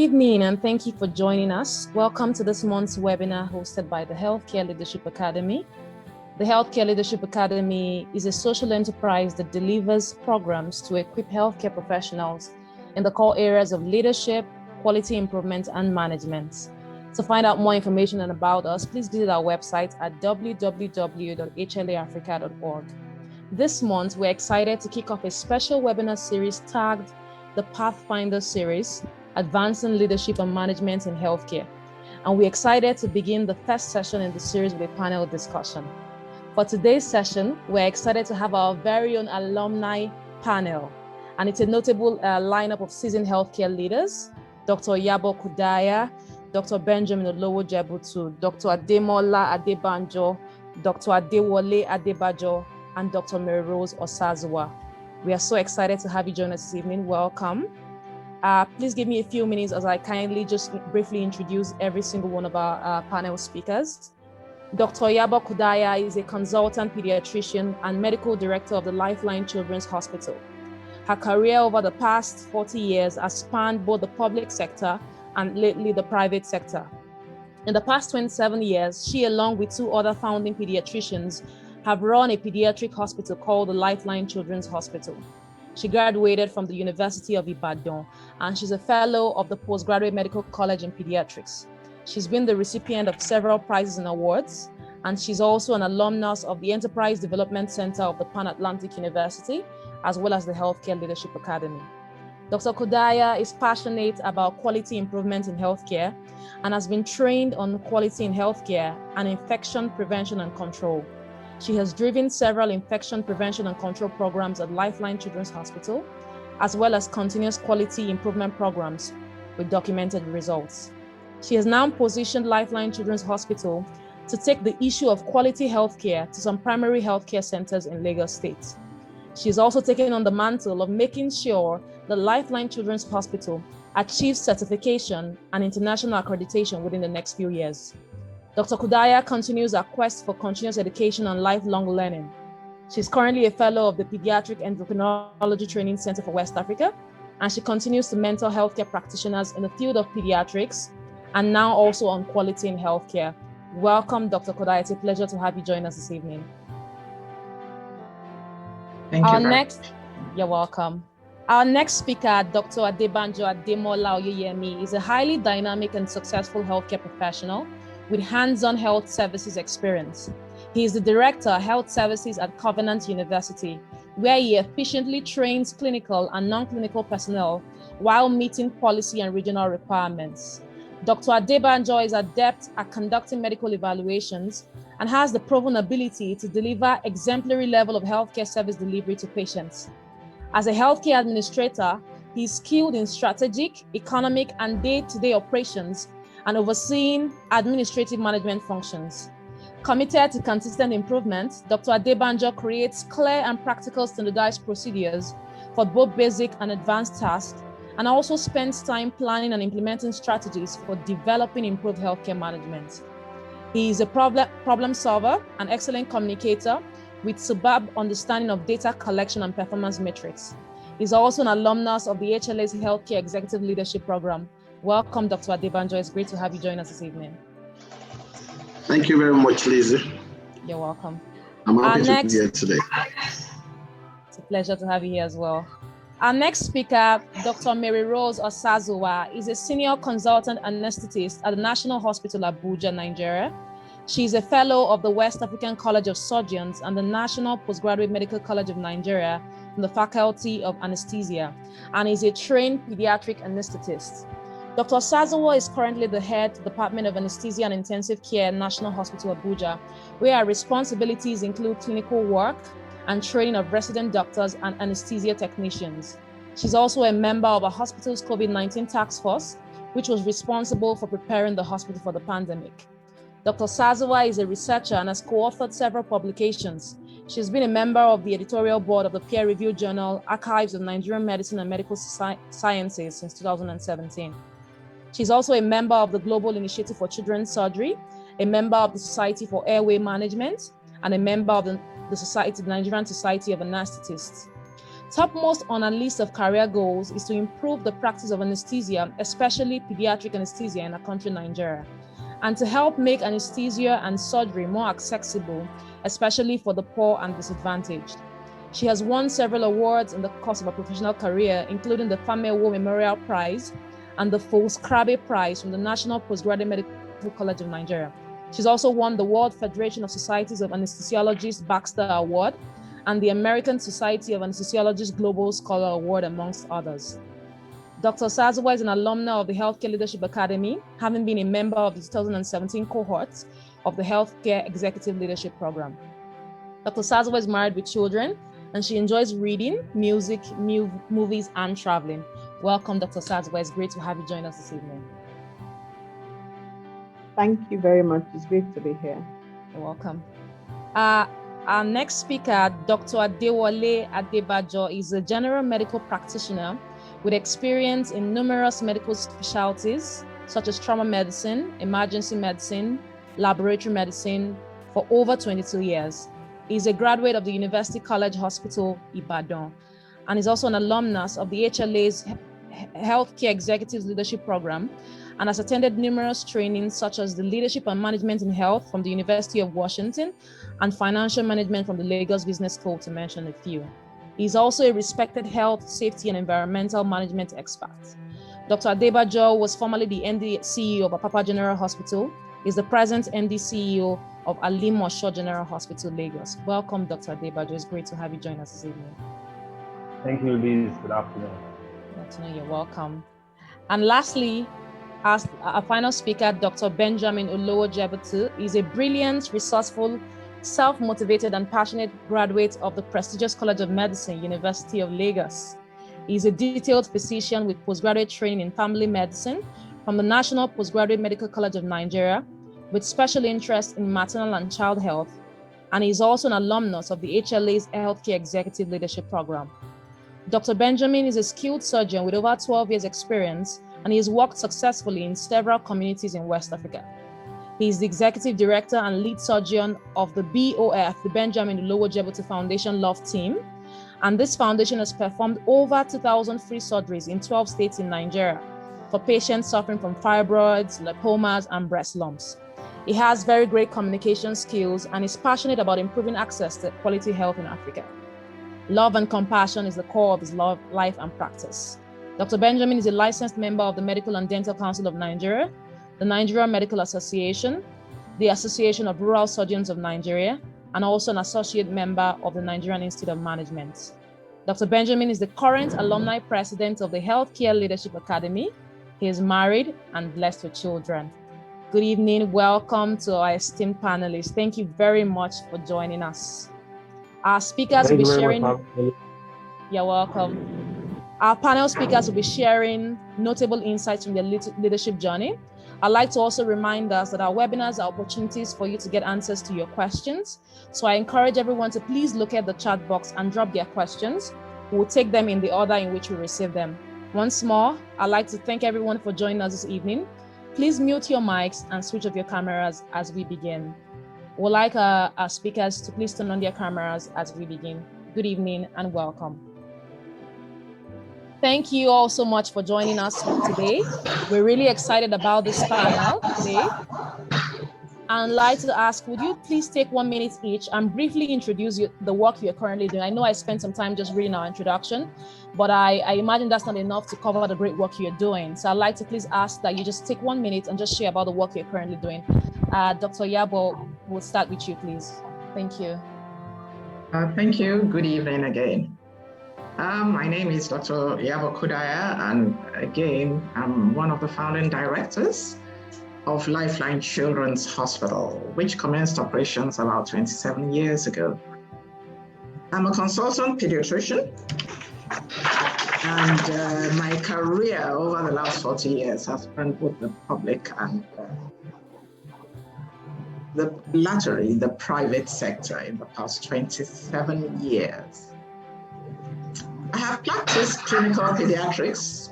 evening and thank you for joining us. Welcome to this month's webinar hosted by the Healthcare Leadership Academy. The Healthcare Leadership Academy is a social enterprise that delivers programs to equip healthcare professionals in the core areas of leadership, quality improvement, and management. To find out more information about us, please visit our website at www.hlaafrica.org. This month, we're excited to kick off a special webinar series tagged the PathFinder series, Advancing Leadership and Management in Healthcare. And we're excited to begin the first session in the series with a panel discussion. For today's session, we're excited to have our very own alumni panel. And it's a notable lineup of seasoned healthcare leaders: Dr. Iyabo Kudayah, Dr. Benjamin Olowojebutu, Dr. Ademola Adebanjo, Dr. Adewole Adebajo, and Dr. Maryrose Osazuwa. We are so excited to have you join us this evening. Welcome. Please give me a few minutes as I kindly just briefly introduce every single one of our panel speakers. Dr. Iyabo Kudayah is a consultant pediatrician and medical director of the Lifeline Children's Hospital. Her career over the past 40 years has spanned both the public sector and lately the private sector. In the past 27 years, she, along with two other founding pediatricians, have run a pediatric hospital called the Lifeline Children's Hospital. She graduated from the University of Ibadan, and she's a fellow of the Postgraduate Medical College in Pediatrics. She's been the recipient of several prizes and awards, and she's also an alumnus of the Enterprise Development Center of the Pan-Atlantic University, as well as the Healthcare Leadership Academy. Dr. Kudayah is passionate about quality improvement in healthcare and has been trained on quality in healthcare and infection prevention and control. She has driven several infection prevention and control programs at Lifeline Children's Hospital, as well as continuous quality improvement programs with documented results. She has now positioned Lifeline Children's Hospital to take the issue of quality healthcare to some primary healthcare centers in Lagos State. She is also taking on the mantle of making sure the Lifeline Children's Hospital achieves certification and international accreditation within the next few years. Dr. Kudayah continues her quest for continuous education and lifelong learning. She's currently a fellow of the Pediatric Endocrinology Training Center for West Africa, and she continues to mentor healthcare practitioners in the field of pediatrics and now also on quality in healthcare. Welcome, Dr. Kudayah. It's a pleasure to have you join us this evening. Thank you. You're welcome. Our next speaker, Dr. Adebanjo Ademola is a highly dynamic and successful healthcare professional with hands-on health services experience. He is the Director of Health Services at Covenant University, where he efficiently trains clinical and non-clinical personnel while meeting policy and regional requirements. Dr. Adebanjo is adept at conducting medical evaluations and has the proven ability to deliver exemplary level of healthcare service delivery to patients. As a healthcare administrator, he is skilled in strategic, economic, and day-to-day operations and overseeing administrative management functions. Committed to consistent improvement, Dr. Adebanjo creates clear and practical standardized procedures for both basic and advanced tasks, and also spends time planning and implementing strategies for developing improved healthcare management. He is a problem solver, an excellent communicator with superb understanding of data collection and performance metrics. He's also an alumnus of the HLA's Healthcare Executive Leadership Program. Welcome, Dr. Adebanjo. It's great to have you join us this evening. Thank you very much, Lizzie. You're welcome. I'm happy to be here today. It's a pleasure to have you here as well. Our next speaker, Dr. Maryrose Osazuwa, is a senior consultant anaesthetist at the National Hospital, Abuja, Nigeria. She is a fellow of the West African College of Surgeons and the National Postgraduate Medical College of Nigeria in the Faculty of Anesthesia, and is a trained pediatric anesthetist. Dr. Osazuwa is currently the head of the Department of Anesthesia and Intensive Care at National Hospital Abuja, where her responsibilities include clinical work and training of resident doctors and anesthesia technicians. She's also a member of a hospital's COVID-19 task force, which was responsible for preparing the hospital for the pandemic. Dr. Osazuwa is a researcher and has co-authored several publications. She's been a member of the editorial board of the peer-reviewed journal Archives of Nigerian Medicine and Medical Sciences since 2017. She's also a member of the Global Initiative for Children's Surgery, a member of the Society for Airway Management, and a member of the Nigerian Society of Anaesthetists. Topmost on our list of career goals is to improve the practice of anesthesia, especially pediatric anesthesia in our country, Nigeria, and to help make anesthesia and surgery more accessible, especially for the poor and disadvantaged. She has won several awards in the course of her professional career, including the Famewo Memorial Prize and the Foscrabe Prize from the National Postgraduate Medical College of Nigeria. She's also won the World Federation of Societies of Anesthesiologists Baxter Award and the American Society of Anesthesiologists Global Scholar Award, amongst others. Dr. Osazuwa is an alumna of the Healthcare Leadership Academy, having been a member of the 2017 cohort of the Healthcare Executive Leadership Program. Dr. Osazuwa is married with children, and she enjoys reading, music, movies, and traveling. Welcome, Dr. Osazuwa. It's great to have you join us this evening. Thank you very much. It's great to be here. You're welcome. Our next speaker, Dr. Adewole Adebajo, is a general medical practitioner with experience in numerous medical specialties, such as trauma medicine, emergency medicine, laboratory medicine, for over 22 years. He's a graduate of the University College Hospital, Ibadan, and is also an alumnus of the HLA's Healthcare Executives Leadership Program, and has attended numerous trainings such as the Leadership and Management in Health from the University of Washington and Financial Management from the Lagos Business School, to mention a few. He's also a respected health, safety, and environmental management expert. Dr. Adebajo was formerly the ND CEO of Apapa General Hospital. He's the present ND CEO of Alimosho General Hospital, Lagos. Welcome, Dr. Adebajo. It's great to have you join us this evening. Thank you, Liz. Good afternoon. Good afternoon. You're welcome. And lastly, as our final speaker, Dr. Benjamin Olowojebutu, is a brilliant, resourceful, self-motivated, and passionate graduate of the prestigious College of Medicine, University of Lagos. He is a detailed physician with postgraduate training in family medicine from the National Postgraduate Medical College of Nigeria, with special interest in maternal and child health, and he is also an alumnus of the HLA's Healthcare Executive Leadership Program. Dr. Benjamin is a skilled surgeon with over 12 years experience, and he has worked successfully in several communities in West Africa. He is the executive director and lead surgeon of the BOF, the Benjamin Olowojebutu Foundation Love Team, and this foundation has performed over 2,000 free surgeries in 12 states in Nigeria for patients suffering from fibroids, lipomas, and breast lumps. He has very great communication skills and is passionate about improving access to quality health in Africa. Love and compassion is the core of his life and practice. Dr. Benjamin is a licensed member of the Medical and Dental Council of Nigeria, the Nigerian Medical Association, the Association of Rural Surgeons of Nigeria, and also an associate member of the Nigerian Institute of Management. Dr. Benjamin is the current alumni president of the Healthcare Leadership Academy. He is married and blessed with children. Good evening. Welcome to our esteemed panelists. Thank you very much for joining us. Our speakers will be sharing. You're welcome. Our panel speakers will be sharing notable insights from their leadership journey. I'd like to also remind us that our webinars are opportunities for you to get answers to your questions. So I encourage everyone to please look at the chat box and drop their questions. We will take them in the order in which we receive them. Once more, I'd like to thank everyone for joining us this evening. Please mute your mics and switch off your cameras as we begin. We'd like our speakers to please turn on their cameras as we begin. Good evening and welcome. Thank you all so much for joining us today. We're really excited about this panel today. I'd like to ask, would you please take 1 minute each and briefly introduce the work you're currently doing? I know I spent some time just reading our introduction, but I imagine that's not enough to cover the great work you're doing. So I'd like to please ask that you just take 1 minute and just share about the work you're currently doing. Dr. Iyabo, we'll start with you, please. Thank you. Thank you. Good evening again. My name is Dr. Iyabo Kudayah, and again, I'm one of the founding directors of Lifeline Children's Hospital, which commenced operations about 27 years ago. I'm a consultant pediatrician, and my career over the last 40 years has spent with the public and the private sector in the past 27 years. I have practiced clinical pediatrics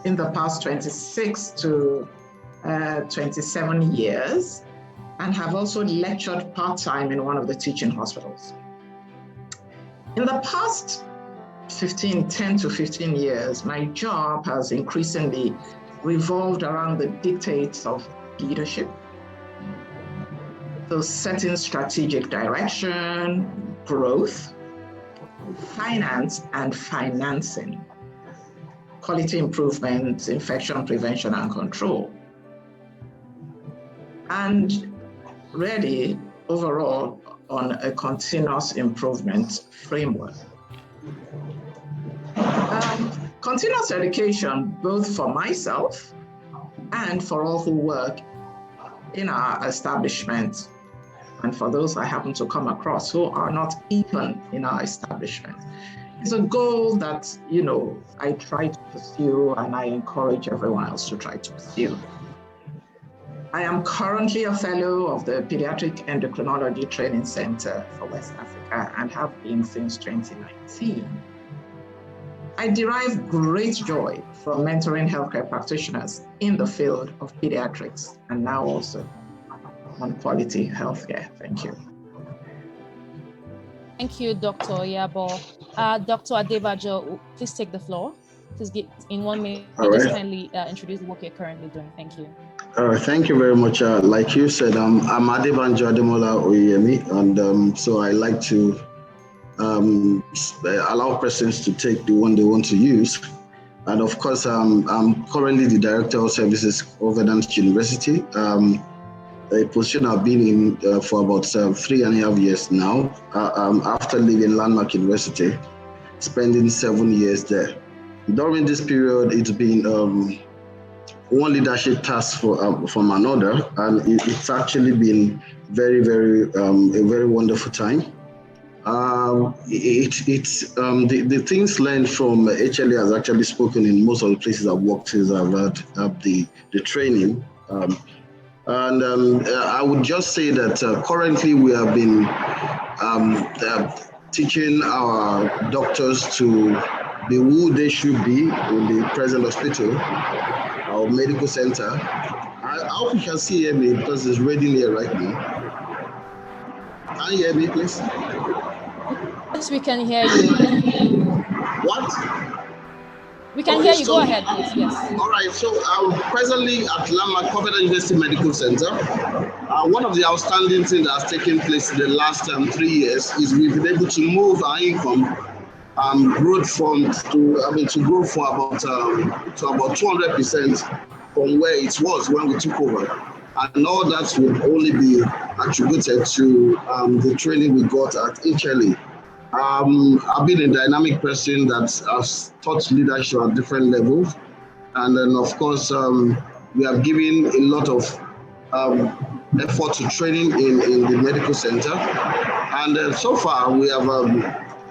in the past 26 to 27 years, and have also lectured part-time in one of the teaching hospitals. In the past 10 to 15 years, my job has increasingly revolved around the dictates of leadership. So setting strategic direction, growth, finance and financing, quality improvement, infection prevention and control. And really, overall, on a continuous improvement framework. Continuous education, both for myself and for all who work in our establishment, and for those I happen to come across who are not even in our establishment, is a goal that, I try to pursue and I encourage everyone else to try to pursue. I am currently a fellow of the Pediatric Endocrinology Training Center for West Africa and have been since 2019. I derive great joy from mentoring healthcare practitioners in the field of pediatrics and now also on quality healthcare. Thank you. Thank you, Dr. Iyabo. Dr. Adebajo, please take the floor. Please get in 1 minute. Just kindly introduce the work you're currently doing. Thank you. Thank you very much. Like you said, I'm Adebanjo Ademola Oyemi, and so I like to allow persons to take the one they want to use. And of course, I'm currently the Director of Services of Adams University, a position I've been in for about 3.5 years now, after leaving Landmark University, spending 7 years there. During this period, it's been one leadership task from another, and it's actually been very, very a very wonderful time. The things learned from HLA has actually spoken in most of the places I've worked since I've had the training. I would just say that currently we have been teaching our doctors to be who they should be in the present hospital, our medical center. I hope you can hear me because it's raining here right now. Can you hear me, please? Yes, we can hear you. What? We can hear you. Go ahead, please. Yes. All right. So I'm presently at Landmark University Medical Center. One of the outstanding things that has taken place in the last 3 years is we've been able to move our income growth to grow for about 200% from where it was when we took over, and all that would only be attributed to the training we got at HLA. I've been a dynamic person that has taught leadership at different levels, and then of course we have given a lot of effort to training in the medical center, and so far we have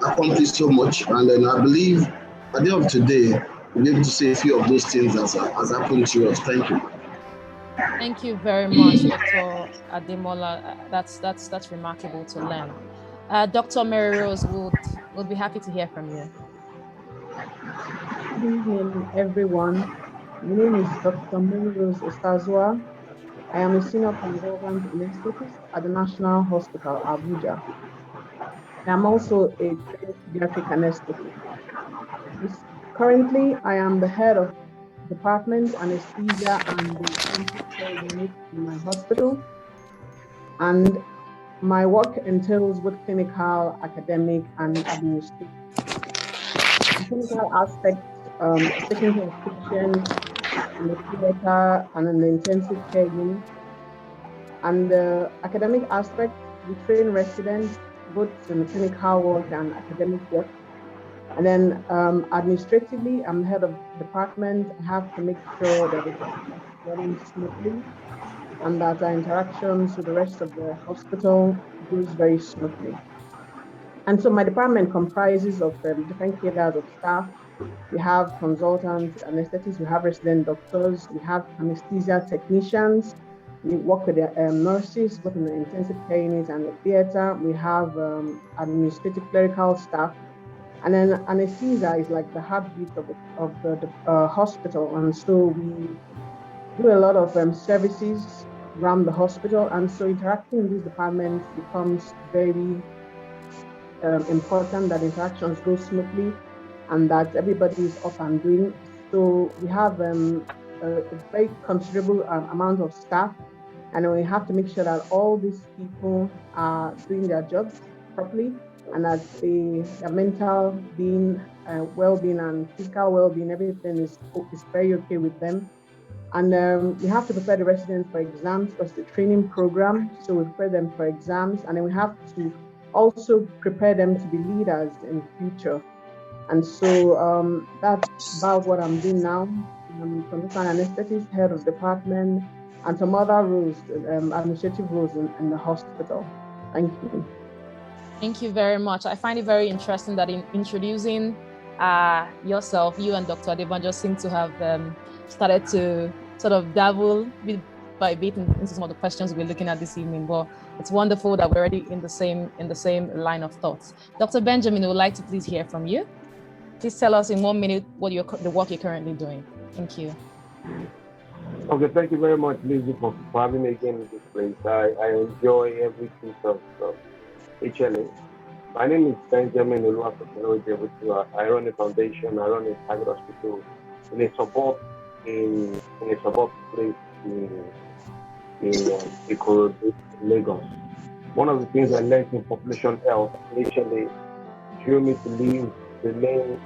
accomplished so much, and then I believe at the end of today we'll be able to say a few of those things that has happened to us. Thank you. Thank you very much, Dr. Ademola. That's remarkable to learn. Dr. Maryrose would be happy to hear from you. Good evening, everyone. My name is Dr. Maryrose Osazuwa. I am a senior consultant anaesthetist at the National Hospital, Abuja. I am also a pediatric anesthetist. Currently, I am the head of department anesthesia and the intensive care unit in my hospital. And my work entails both clinical, academic, and administrative. The clinical aspect, taking care of patients in the theater and in the intensive care unit. And the academic aspect, we train residents both in the clinical work and academic work. And then administratively, I'm head of department. I have to make sure that it's running smoothly and that our interactions with the rest of the hospital goes very smoothly. And so my department comprises of different cadres of staff. We have consultants, anesthetists, we have resident doctors, we have anesthesia technicians. We work with the nurses, both in the intensive care unit and the theater. We have administrative clerical staff. And then anesthesia is like the heartbeat of the hospital. And so we do a lot of services around the hospital. And so interacting in these departments becomes very important, that interactions go smoothly. and that everybody is up and doing. So we have a very considerable amount of staff, and we have to make sure that all these people are doing their jobs properly, and that their mental being, well-being, and physical well-being, everything is very okay with them. And we have to prepare the residents for exams because it's a training program. So we prepare them for exams, and then we have to also prepare them to be leaders in the future. And so that's about what I'm doing now. I'm consultant anesthetist, head of department, and some other roles, administrative roles in the hospital. Thank you. Thank you very much. I find it very interesting that in introducing yourself, you and Dr. Adebanjo seem to have started to sort of dabble bit by bit into some of the questions we're looking at this evening. But it's wonderful that we're already in the same line of thoughts. Dr. Benjamin, we would like to please hear from you. Please tell us in 1 minute what the work you're currently doing. Thank you. Okay, thank you very much, Lizzie, for having me again in this place. I enjoy every piece of HLA. My name is Benjamin Olowojebutu. I run a foundation. I run a private hospital in a suburb place in Ikorodu, Lagos. One of the things I learned in population health initially drew me to leave the main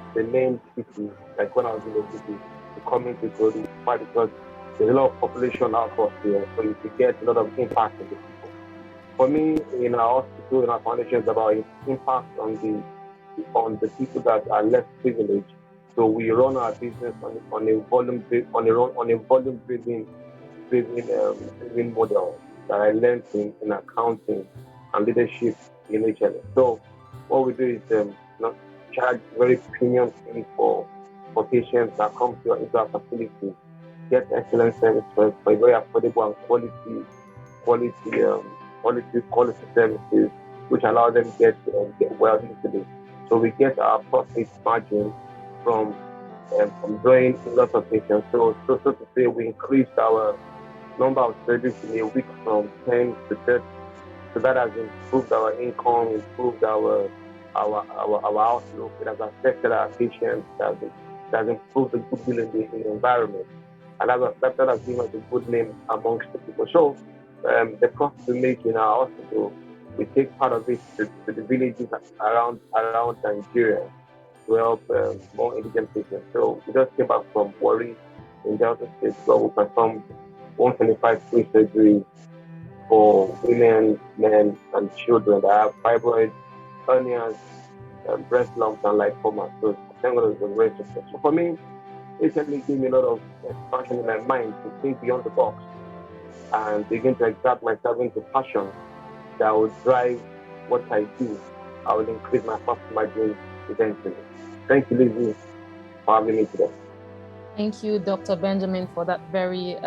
city, like when I was in the city, to come into Ikorodu, because there's a lot of population outburst here, so you could get a lot of impact on the people. For me, in our hospital, in our foundation, it's about impact on the people that are less privileged. So we run our business on a volume driven model that I learned in accounting and leadership in HLA. So what we do is charge very premium fees for patients that come into our facility, get excellent service for a very affordable and quality services, which allow them to get well easily. So we get our profit margin from drawing lots of patients. So to say, we increased our number of surgeries in a week from 10 to 30. So that has improved our income, improved our outlook. It has affected our patients. It has improved the goodwill in the environment, and that has given us a good name amongst the people. So the profit we make in our hospital, we take part of it to the villages around Nigeria to help more indigent patients. So we just came back from Warri in Delta State, where we performed 125 free surgeries for women, men, and children that have fibroids, hernias, breast lumps, and lipoma. So thank God it was a great success. So for me, it certainly gave me a lot of expansion in my mind to think beyond the box and begin to exert myself into passion that will drive what I do. I will increase my profit margin eventually. Thank you, Lizzie, for having me today. Thank you, Dr. Benjamin, for that very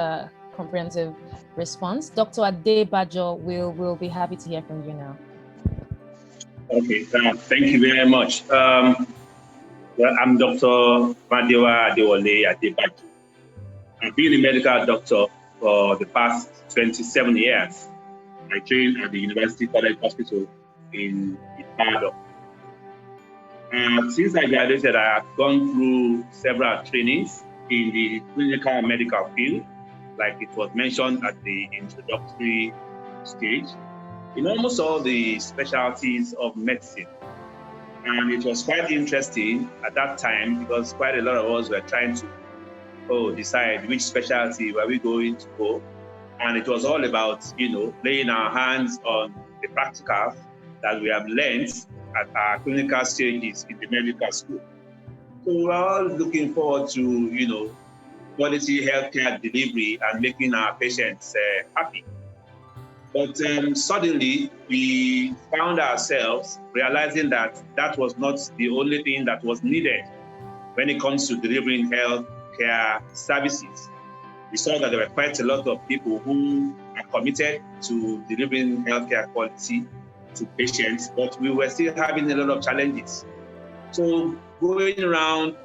comprehensive response. Dr. Adebajo will be happy to hear from you now. Okay, thank you very much. Well, I'm Dr. Adewole Adebajo. I've been a medical doctor for the past 27 years. I trained at the University College Hospital in Iyabo. Since I graduated, I have gone through several trainings in the clinical medical field, like it was mentioned at the introductory stage, in almost all the specialties of medicine. And it was quite interesting at that time because quite a lot of us were trying to decide which specialty were we going to go. And it was all about, laying our hands on the practicals that we have learned at our clinical stages in the medical school. So we're all looking forward to, quality healthcare delivery and making our patients happy. But suddenly we found ourselves realizing that that was not the only thing that was needed when it comes to delivering healthcare services. We saw that there were quite a lot of people who are committed to delivering healthcare quality to patients, but we were still having a lot of challenges. So going around,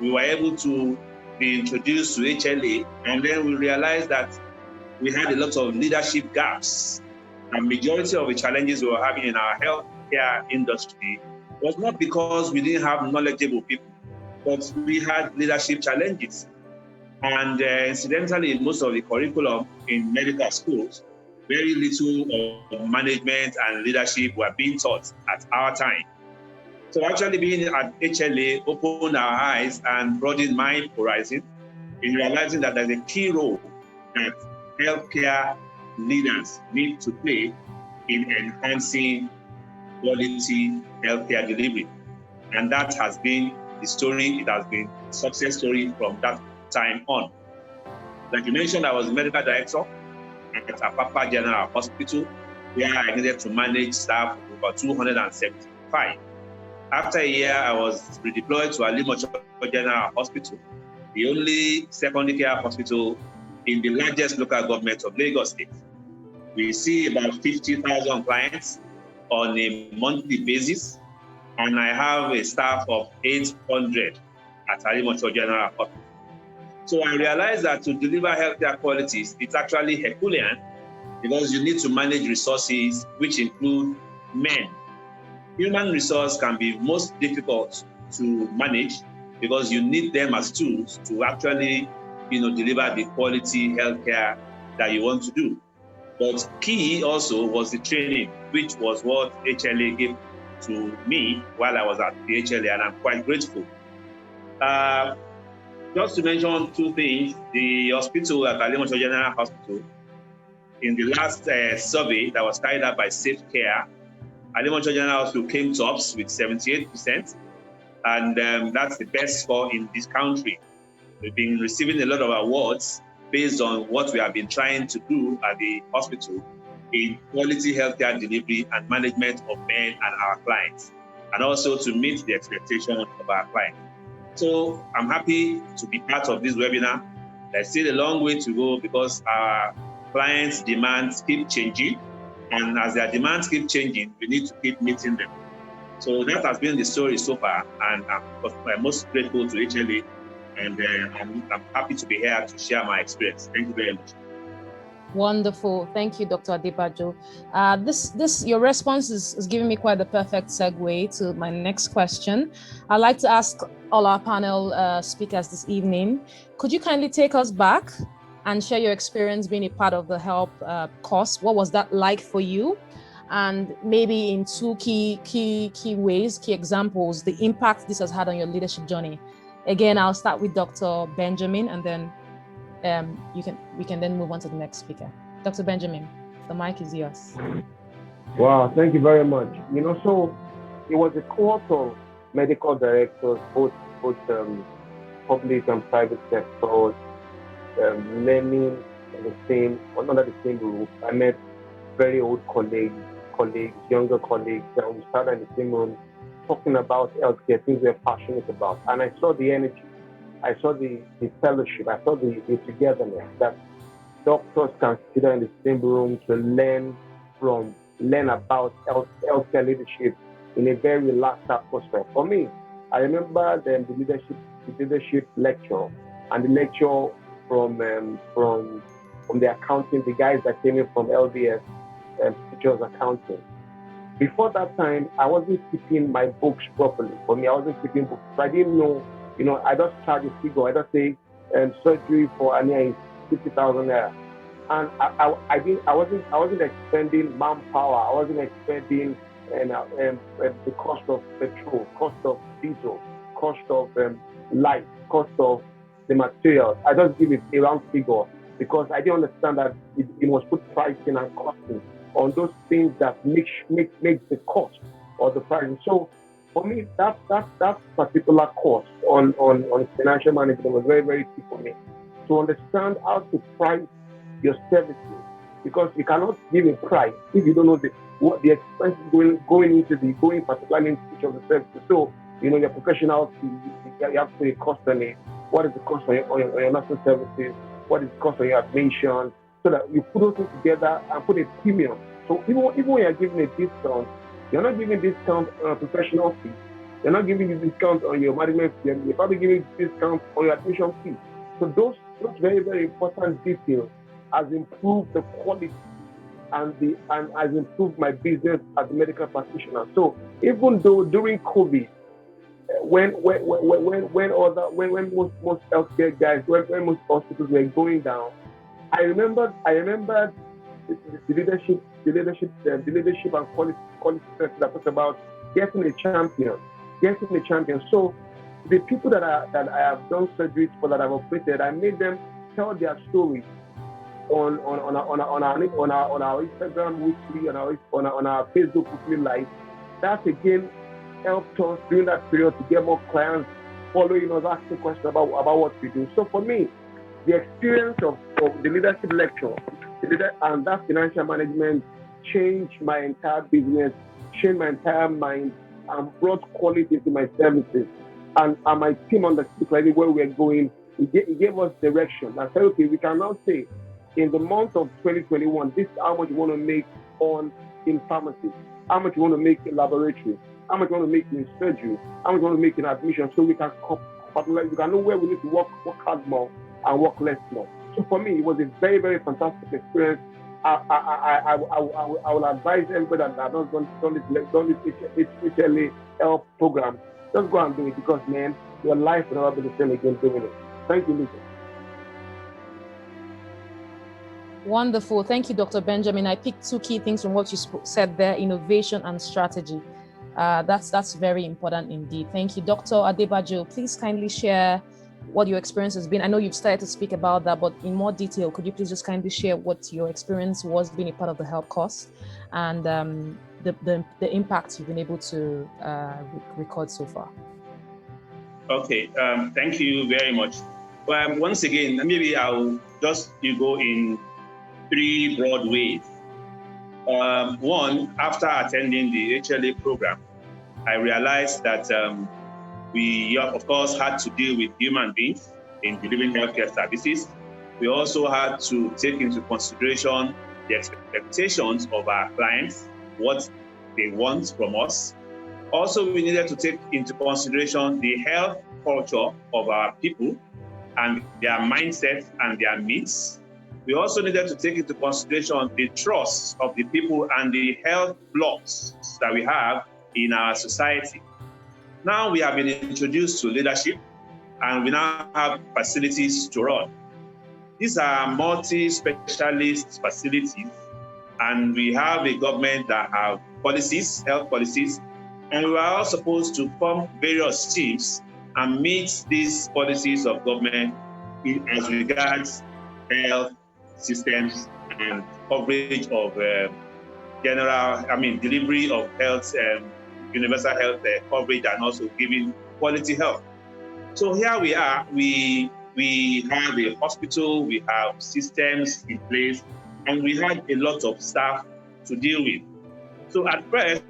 we were able to be introduced to HLA, and then we realized that we had a lot of leadership gaps. And majority of the challenges we were having in our healthcare industry was not because we didn't have knowledgeable people, but we had leadership challenges. And incidentally, in most of the curriculum in medical schools, very little of management and leadership were being taught at our time. So actually being at HLA opened our eyes and broadened my horizon in realizing that there's a key role that healthcare leaders need to play in enhancing quality healthcare delivery. And that has been the story. It has been a success story from that time on. Like you mentioned, I was medical director at Apapa General Hospital, where I needed to manage staff of over 275. After a year, I was redeployed to Alimosho General Hospital, the only secondary care hospital in the largest local government of Lagos State. We see about 50,000 clients on a monthly basis, and I have a staff of 800 at Alimosho General Hospital. So I realized that to deliver healthcare qualities, it's actually Herculean because you need to manage resources, which include men. Human resource can be most difficult to manage because you need them as tools to actually, deliver the quality healthcare that you want to do. But key also was the training, which was what HLA gave to me while I was at the HLA, and I'm quite grateful. Just to mention two things, the hospital at Alimosho General Hospital, in the last survey that was carried out by Safe Care, Alimosho General Hospital came tops with 78%, and that's the best score in this country. We've been receiving a lot of awards based on what we have been trying to do at the hospital in quality healthcare delivery and management of men and our clients, and also to meet the expectation of our clients. So I'm happy to be part of this webinar. There's still a long way to go because our clients' demands keep changing, and as their demands keep changing, we need to keep meeting them. So that has been the story so far, and I'm most grateful to HLA, and I'm happy to be here to share my experience. Thank you very much. Wonderful. Thank you, Dr. Adebajo. Your response is giving me quite the perfect segue to my next question. I'd like to ask all our panel speakers this evening, could you kindly take us back and share your experience being a part of the HELP course? What was that like for you? And maybe in two key ways, key examples, the impact this has had on your leadership journey. Again, I'll start with Dr. Benjamin, and then we can then move on to the next speaker. Dr. Benjamin, the mic is yours. Wow, thank you very much. So it was a cohort of medical directors, both public and private sectors, learning under the same roof. I met very old colleagues, younger colleagues, and we started in the same room talking about healthcare, things we're passionate about. And I saw the energy. I saw the fellowship, I saw the togetherness that doctors can sit in the same room to learn about healthcare leadership in a very relaxed atmosphere. For me, I remember the leadership lecture and the lecture from the accounting, the guys that came in from LDS, teachers accounting. Before that time, I wasn't keeping my books properly. For me, I wasn't keeping books. I didn't know. I just charge a figure. I just say surgery for Ania is 50,000 naira, and I wasn't expending manpower. I wasn't expending the cost of petrol, cost of diesel, cost of light, cost of the materials. I just give it a round figure because I didn't understand that it must put pricing and costing on those things that makes the cost or the pricing. So for me, that particular course on financial management was very, very key for me to understand how to price your services, because you cannot give a price if you don't know what the expenses going particularly into each of the services. So your professional fee, you have to pay a cost on it. What is the cost on your nursing services? What is the cost on your admission? So that you put those things together and put a premium. So even when you're giving a discount, you're not giving discount on a professional fee. You're not giving a discount on your management fee. You're probably giving a discount on your admission fee. So those very, very important details has improved the quality and has improved my business as a medical practitioner. So even though during COVID, when most healthcare guys, when most hospitals were going down, I remember the leadership and quality that talked about getting a champion. So the people that I have done surgeries for, that I've operated, I made them tell their story on our Instagram weekly, on our Facebook weekly live. That again helped us during that period to get more clients following us, asking questions about what we do. So for me, the experience of the leadership lecture and that financial management changed my entire business, changed my entire mind, and brought quality to my services. And my team understood clearly where we're going. It gave us direction. I said, okay, we can now say, in the month of 2021, this is how much you want to make in pharmacy, how much you want to make in laboratory, how much you want to make in surgery, how much you want to make in admission, so we can know where we need to work hard more and work less more. So for me, it was a very, very fantastic experience. I will advise everybody that has not done this HLA health program. Just go and do it, because, man, your life will never be the same again doing it. Thank you, Lisa. Wonderful. Thank you, Dr. Benjamin. I picked two key things from what you said there: innovation and strategy. That's very important indeed. Thank you. Dr. Adebajo, please kindly share what your experience has been. I know you've started to speak about that, but in more detail, could you please just kindly share what your experience was being a part of the health course and the impact you've been able to record so far? Okay, thank you very much. Well, once again, maybe I'll just go in three broad ways. One, after attending the HLA program, I realized that we, of course, had to deal with human beings in delivering healthcare services. We also had to take into consideration the expectations of our clients, what they want from us. Also, we needed to take into consideration the health culture of our people and their mindset and their needs. We also needed to take into consideration the trust of the people and the health blocks that we have in our society. Now we have been introduced to leadership, and we now have facilities to run. These are multi-specialist facilities, and we have a government that have policies, health policies, and we are all supposed to form various teams and meet these policies of government as regards health systems and coverage of delivery of health, universal health coverage, and also giving quality health. So here we are, we have a hospital, we have systems in place, and we had a lot of staff to deal with. So at first,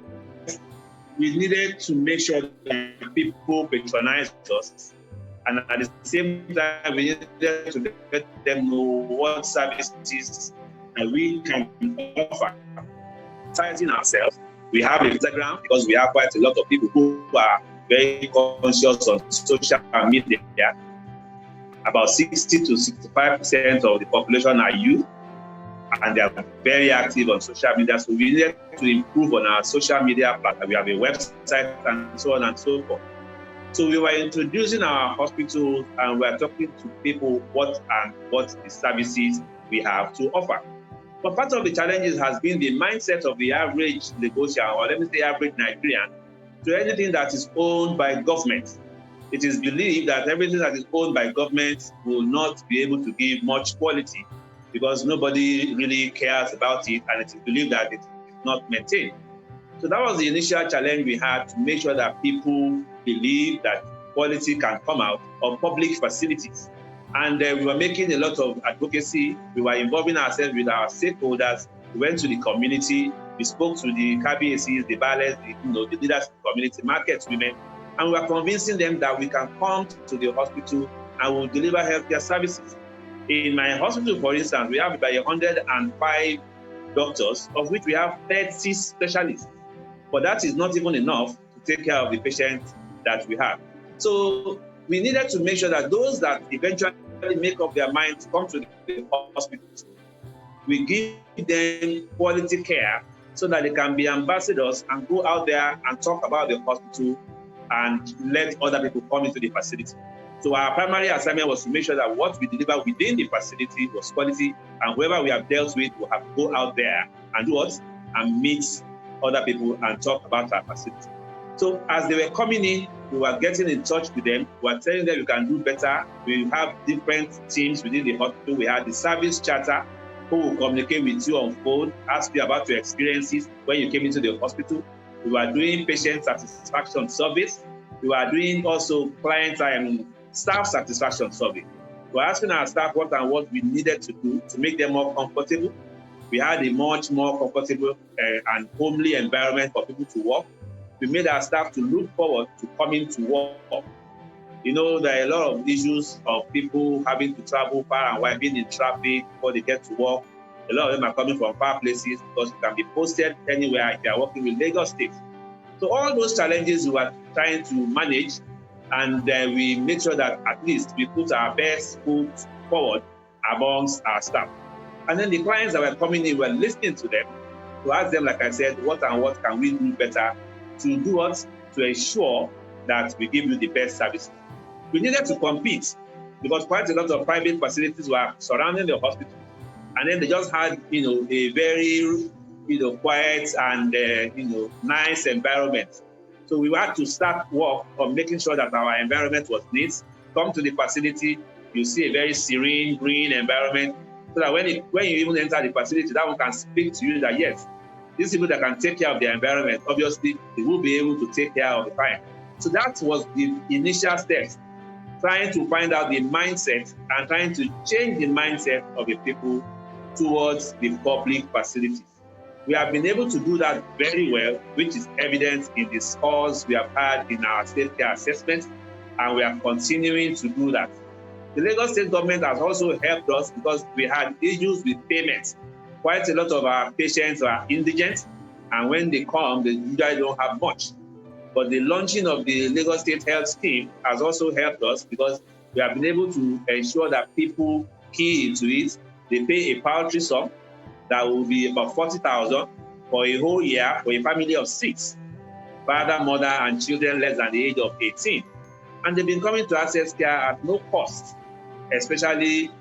we needed to make sure that people patronize us, and at the same time, we needed to let them know what services that we can offer. Citing ourselves, we have Instagram, because we have quite a lot of people who are very conscious on social media. About 60 to 65% of the population are youth, and they are very active on social media. So we needed to improve on our social media platform. We have a website and so on and so forth. So we were introducing our hospitals, and we are talking to people what the services we have to offer. But part of the challenges has been the mindset of the average negotiator, or let me say average Nigerian, to anything that is owned by government. It is believed that everything that is owned by government will not be able to give much quality, because nobody really cares about it, and it is believed that it is not maintained. So that was the initial challenge we had, to make sure that people believe that quality can come out of public facilities. And we were making a lot of advocacy. We were involving ourselves with our stakeholders. We went to the community. We spoke to the KBACs, the ballets, the leaders of the community, market women, and we were convincing them that we can come to the hospital and we'll deliver healthcare services. In my hospital, for instance, we have about 105 doctors, of which we have 30 specialists. But that is not even enough to take care of the patients that we have. So we needed to make sure that those that eventually make up their mind to come to the hospital we give them quality care so that they can be ambassadors and go out there and talk about the hospital and let other people come into the facility. So our primary assignment was to make sure that what we deliver within the facility was quality, and whoever we have dealt with will have to go out there and do what? And meet other people and talk about our facility. So as they were coming in, we were getting in touch with them. We were telling them we can do better. We have different teams within the hospital. We had the service charter who will communicate with you on phone, ask you about your experiences when you came into the hospital. We were doing patient satisfaction surveys. We were doing also client and staff satisfaction survey. We were asking our staff what and what we needed to do to make them more comfortable. We had a much more comfortable and homely environment for people to work. We made our staff to look forward to coming to work. You know, there are a lot of issues of people having to travel far and wide, being in traffic before they get to work. A lot of them are coming from far places because you can be posted anywhere if they are working with Lagos State. So all those challenges we were trying to manage, and we made sure that at least we put our best foot forward amongst our staff. And then the clients that were coming in, were listening to them, to ask them, like I said, what and what can we do better to do what? To ensure that we give you the best service. We needed to compete because quite a lot of private facilities were surrounding the hospital. And then they just had, a very, quiet and, nice environment. So we had to start work on making sure that our environment was neat. Come to the facility, you see a very serene, green environment, so that when you even enter the facility, that one can speak to you that, yes, these people that can take care of their environment, obviously, they will be able to take care of the client. So that was the initial steps, trying to find out the mindset and trying to change the mindset of the people towards the public facilities. We have been able to do that very well, which is evident in the scores we have had in our state care assessment, and we are continuing to do that. The Lagos State government has also helped us because we had issues with payments. Quite a lot of our patients are indigent, and when they come, they usually don't have much. But the launching of the Lagos State Health Scheme has also helped us because we have been able to ensure that people key into it. They pay a paltry sum that will be about 40,000 for a whole year for a family of 6, father, mother, and children less than the age of 18. And they've been coming to access care at no cost, especially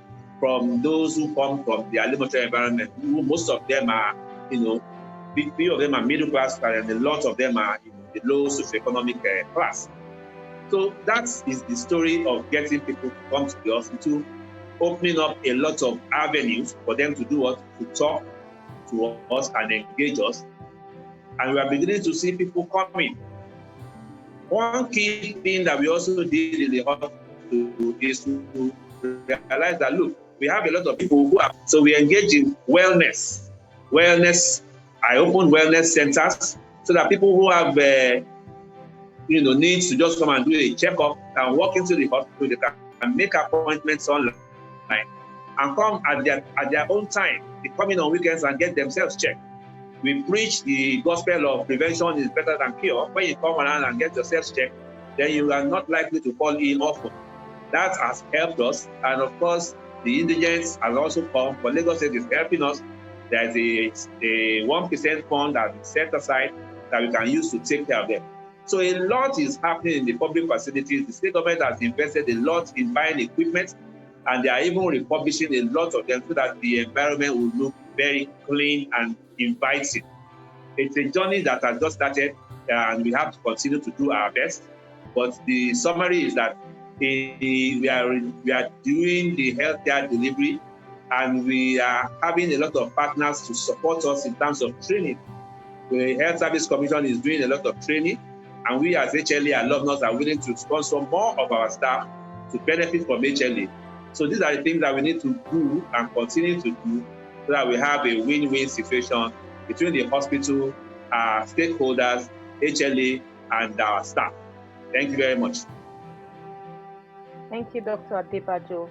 from those who come from the Alimosho environment, who most of them are, few of them are middle class, and a lot of them are the low socioeconomic class. So that is the story of getting people to come to the hospital, opening up a lot of avenues for them to do what? To talk to us and engage us. And we are beginning to see people coming. One key thing that we also did in the hospital is to realize that, look, we have a lot of people who are, so we engage in wellness. I opened wellness centers so that people who have, needs to just come and do a checkup and walk into the hospital, they can make appointments online and come at their own time. They come in on weekends and get themselves checked. We preach the gospel of prevention is better than cure. When you come around and get yourself checked, then you are not likely to fall in often. That has helped us. And of course, the indigents has also come, but Lagos State is helping us. There's a 1% fund that is set aside that we can use to take care of them. So a lot is happening in the public facilities. The state government has invested a lot in buying equipment, and they are even republishing a lot of them so that the environment will look very clean and inviting. It's a journey that has just started, and we have to continue to do our best. But the summary is that we are doing the healthcare delivery, and we are having a lot of partners to support us in terms of training. The Health Service Commission is doing a lot of training, and we as HLA alumni are willing to sponsor more of our staff to benefit from HLA. So these are the things that we need to do and continue to do so that we have a win-win situation between the hospital, our stakeholders, HLA, and our staff. Thank you very much. Thank you, Dr. Adebajo.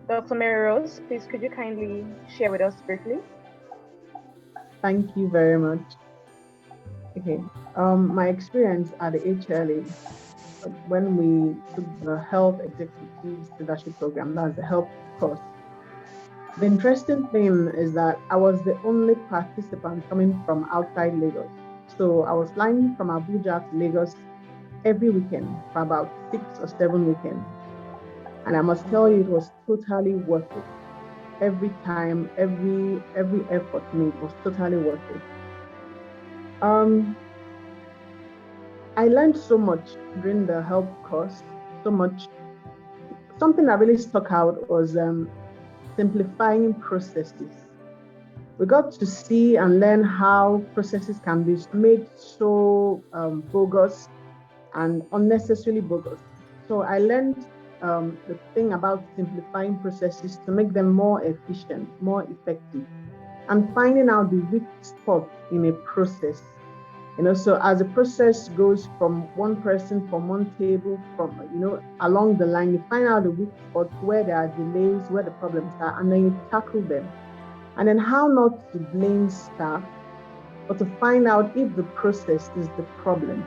Dr. Maryrose, please could you kindly share with us briefly? Thank you very much. Okay, my experience at the HLA when we took the Health Executives Leadership Program, that's the health course. The interesting thing is that I was the only participant coming from outside Lagos. So I was flying from Abuja to Lagos every weekend for about 6 or 7 weekends. And I must tell you, it was totally worth it. Every time, every effort made was totally worth it. I learned so much during the health course, so much. Something that really stuck out was simplifying processes. We got to see and learn how processes can be made so bogus and unnecessarily bogus. So I learned the thing about simplifying processes to make them more efficient, more effective, and finding out the weak spot in a process. So as the process goes from one person, from one table, along the line, you find out the weak spots, where there are delays, where the problems are, and then you tackle them. And then how not to blame staff, but to find out if the process is the problem.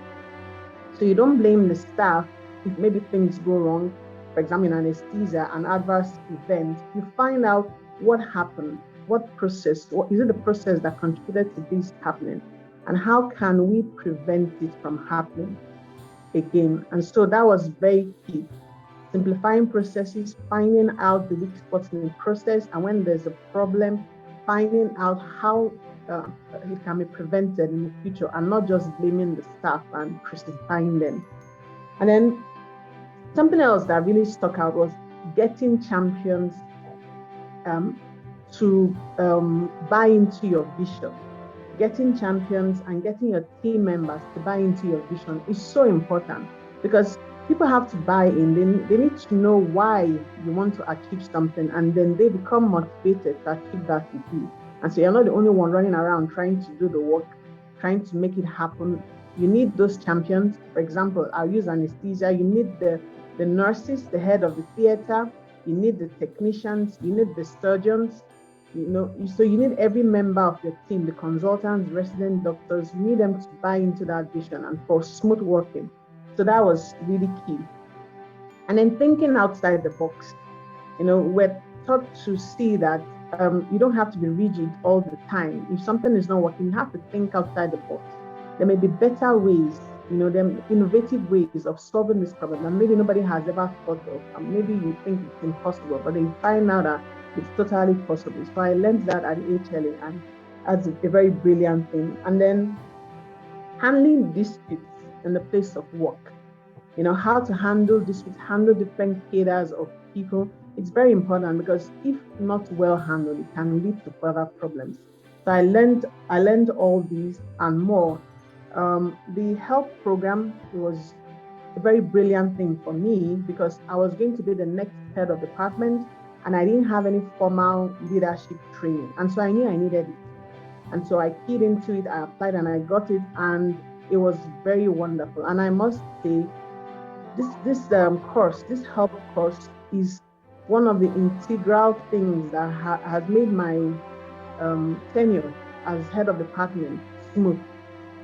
So you don't blame the staff if maybe things go wrong. For example, in anesthesia, an adverse event, you find out what happened, what process, what is it the process that contributed to this happening? And how can we prevent it from happening again? And so that was very key. Simplifying processes, finding out the weak spots in the process, and when there's a problem, finding out how it can be prevented in the future, and not just blaming the staff and crucifying them. And then something else that really stuck out was getting champions to buy into your vision. Getting champions and getting your team members to buy into your vision is so important, because people have to buy in. They need to know why you want to achieve something, and then they become motivated to achieve that with you. And so you're not the only one running around trying to do the work, trying to make it happen. You need those champions. For example, I'll use anesthesia. You need the nurses, the head of the theater. You need the technicians. You need the surgeons. So you need every member of the team, the consultants, resident doctors. You need them to buy into that vision and for smooth working. So that was really key. And then thinking outside the box. We're taught to see that you don't have to be rigid all the time. If something is not working, you have to think outside the box. There may be better ways, them innovative ways of solving this problem that maybe nobody has ever thought of. And maybe you think it's impossible, but then you find out that it's totally possible. So I learned that at HLA, and that's a very brilliant thing. And then handling disputes in the place of work. How to handle disputes, handle different cadres of people. It's very important, because if not well handled, it can lead to further problems. So I learned all these and more. The health program was a very brilliant thing for me, because I was going to be the next head of department, and I didn't have any formal leadership training. And so I knew I needed it. And so I keyed into it, I applied, and I got it, and it was very wonderful. And I must say, this health course is one of the integral things that has made my tenure as head of department smooth.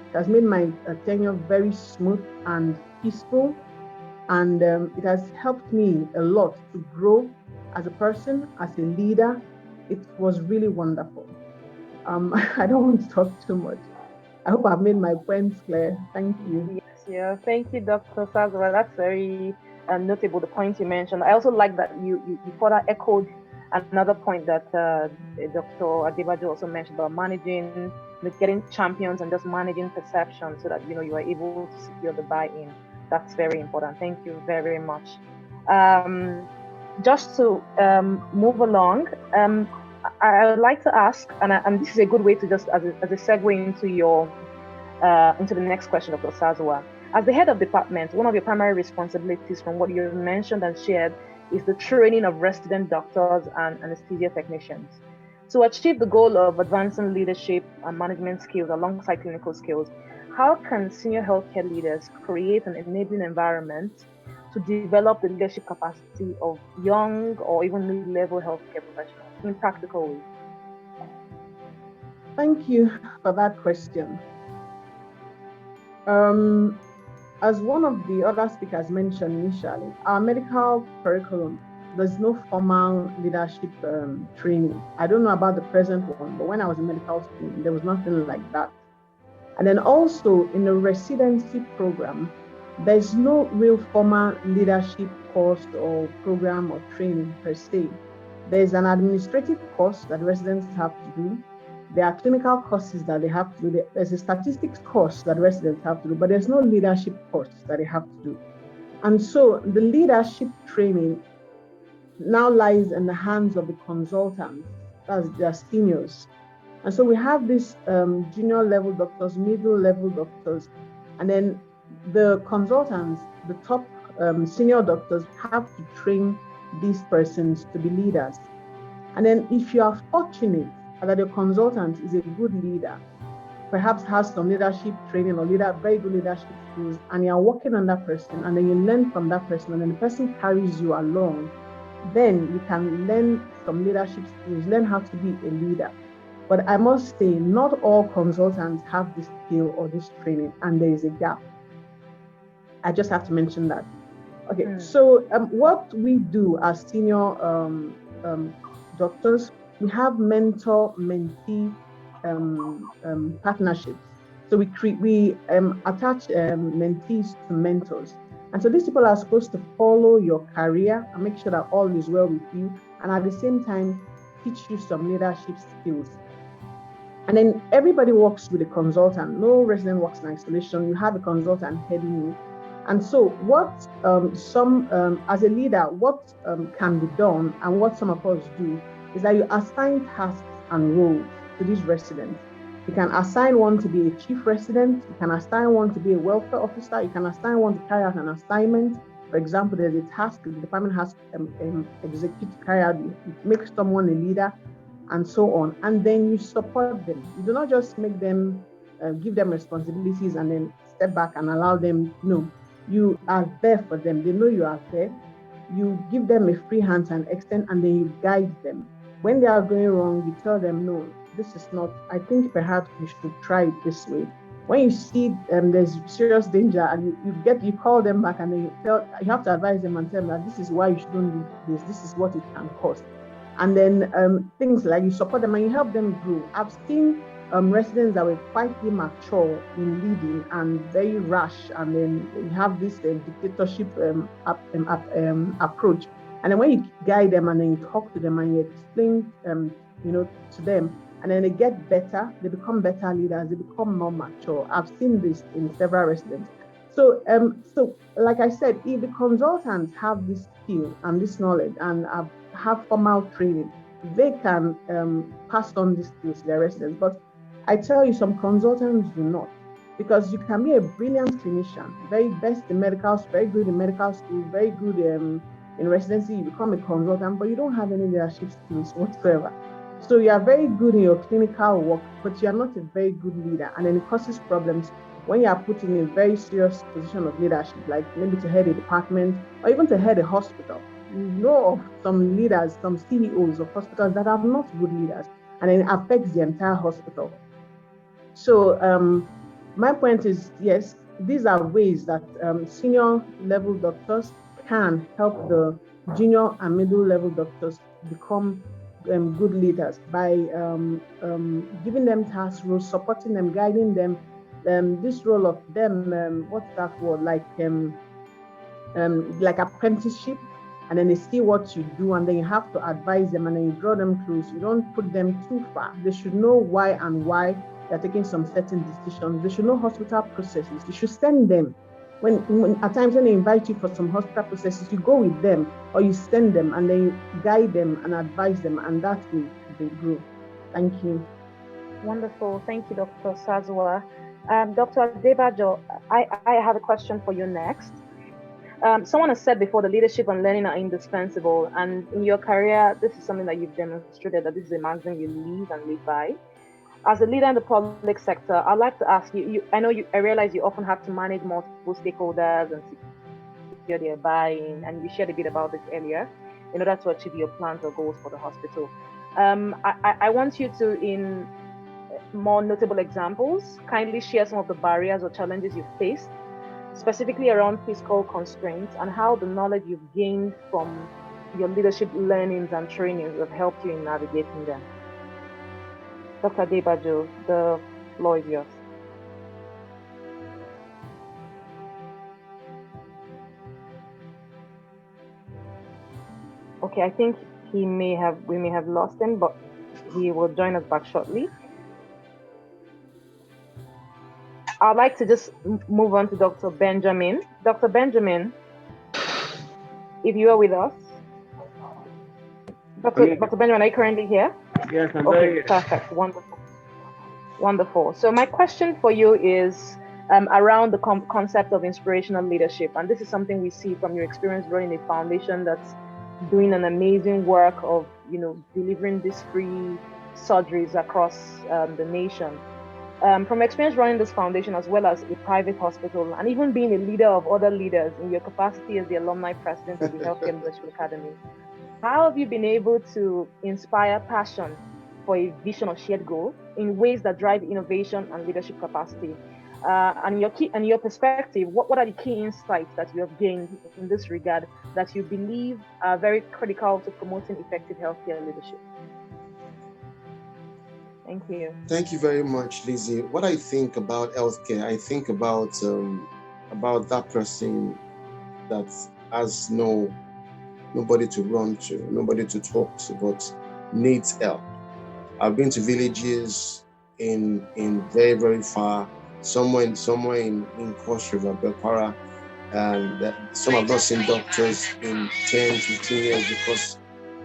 It has made my tenure very smooth and peaceful, and it has helped me a lot to grow as a person, as a leader. It was really wonderful. I don't want to talk too much. I hope I've made my points clear. Thank you. Yes, yeah. Thank you, Dr. Osazuwa. That's very notable, the point you mentioned. I also like that you further echoed another point that Dr. Adebajo also mentioned about managing, getting champions and just managing perception, so that you are able to secure the buy-in. That's very important. Thank you very much. Just to move along, I would like to ask, and this is a good way to just as a segue into the next question, Dr. Osazuwa. As the head of department, one of your primary responsibilities, from what you've mentioned and shared, is the training of resident doctors and anesthesia technicians. To achieve the goal of advancing leadership and management skills alongside clinical skills, how can senior healthcare leaders create an enabling environment to develop the leadership capacity of young or even mid-level healthcare professionals in practical ways? Thank you for that question. as one of the other speakers mentioned initially, our medical curriculum, there's no formal leadership training. I don't know about the present one, but when I was in medical school, there was nothing like that. And then also in the residency program, there's no real formal leadership course or program or training per se. There's an administrative course that residents have to do. There are clinical courses that they have to do. There's a statistics course that residents have to do, but there's no leadership course that they have to do. And so the leadership training now lies in the hands of the consultants, as their seniors. And so we have these junior level doctors, middle level doctors, and then the consultants, the top senior doctors have to train these persons to be leaders. And then if you are fortunate that your consultant is a good leader, perhaps has some leadership training or very good leadership skills, and you're working on that person, and then you learn from that person, and then the person carries you along, then you can learn some leadership skills, learn how to be a leader. But I must say, not all consultants have this skill or this training, and there is a gap. I just have to mention that. Okay, so what we do as senior doctors, we have mentor-mentee partnerships. So we attach mentees to mentors. And so these people are supposed to follow your career and make sure that all is well with you, and at the same time, teach you some leadership skills. And then everybody works with a consultant. No resident works in isolation. You have a consultant heading you. And so what as a leader, what can be done and what some of us do is that you assign tasks and roles to these residents. You can assign one to be a chief resident. You can assign one to be a welfare officer. You can assign one to carry out an assignment. For example, there's a task the department has execute to carry out, make someone a leader, and so on. And then you support them. You do not just make them, give them responsibilities and then step back and allow them. No, you are there for them. They know you are there. You give them a free hand and extend, and then you guide them. When they are going wrong, you tell them, no, this is not, I think perhaps you should try it this way. When you see there's serious danger, and you call them back, and then you have to advise them and tell them that this is why you shouldn't do this, this is what it can cost. And then things like you support them and you help them grow. I've seen residents that were quite immature in leading and very rash, and then you have this dictatorship approach. And then when you guide them and then you talk to them and you explain to them, and then they get better, they become better leaders, they become more mature. I've seen this in several residents. So like I said, if the consultants have this skill and this knowledge and have formal training, they can pass on these skills to their residents. But I tell you, some consultants do not, because you can be a brilliant clinician, very best in medical, very good in medical school, very good in residency, you become a consultant, but you don't have any leadership skills whatsoever. So you are very good in your clinical work, but you are not a very good leader, and then it causes problems when you are put in a very serious position of leadership, like maybe to head a department or even to head a hospital. You know of some leaders, some CEOs of hospitals that are not good leaders, and then it affects the entire hospital. So my point is, yes, these are ways that senior level doctors can help the junior and middle level doctors become good leaders by giving them task roles, supporting them, guiding them. This role of them, what's that word, like apprenticeship, and then they see what you do, and then you have to advise them, and then you draw them close. You don't put them too far. They should know why and why they're taking some certain decisions. They should know hospital processes. You should send them. When at times when they invite you for some hospital processes, you go with them or you send them, and then you guide them and advise them, and that way they grow. Thank you. Wonderful. Thank you, Dr. Osazuwa. Dr. Adebajo, I have a question for you next. Someone has said before, the leadership and learning are indispensable, and in your career, this is something that you've demonstrated, that this is a maxim you live and live by. As a leader in the public sector, I'd like to ask you, I realize you often have to manage multiple stakeholders and secure their buy-in, and you shared a bit about this earlier, in order to achieve your plans or goals for the hospital. I want you to, in more notable examples, kindly share some of the barriers or challenges you've faced specifically around fiscal constraints and how the knowledge you've gained from your leadership learnings and trainings have helped you in navigating them. Dr. Adebajo, the floor is yours. Okay, I think we may have lost him, but he will join us back shortly. I'd like to just move on to Dr. Benjamin. Dr. Benjamin, if you are with us. Dr. Benjamin, are you currently here? Yes, I'm okay, here. Perfect, wonderful. So my question for you is around the concept of inspirational leadership. And this is something we see from your experience running a foundation that's doing an amazing work of, delivering these free surgeries across the nation. From experience running this foundation as well as a private hospital, and even being a leader of other leaders in your capacity as the alumni president of the Healthcare Leadership Academy, how have you been able to inspire passion for a vision or shared goal in ways that drive innovation and leadership capacity? And your perspective, what are the key insights that you have gained in this regard that you believe are very critical to promoting effective healthcare leadership? Thank you. Thank you very much, Lizzie. What I think about healthcare, I think about that person that has nobody to run to, nobody to talk to, but needs help. I've been to villages in very, very far, somewhere in Cross River, Belpara, and some have not seen doctors in 10, 15 years because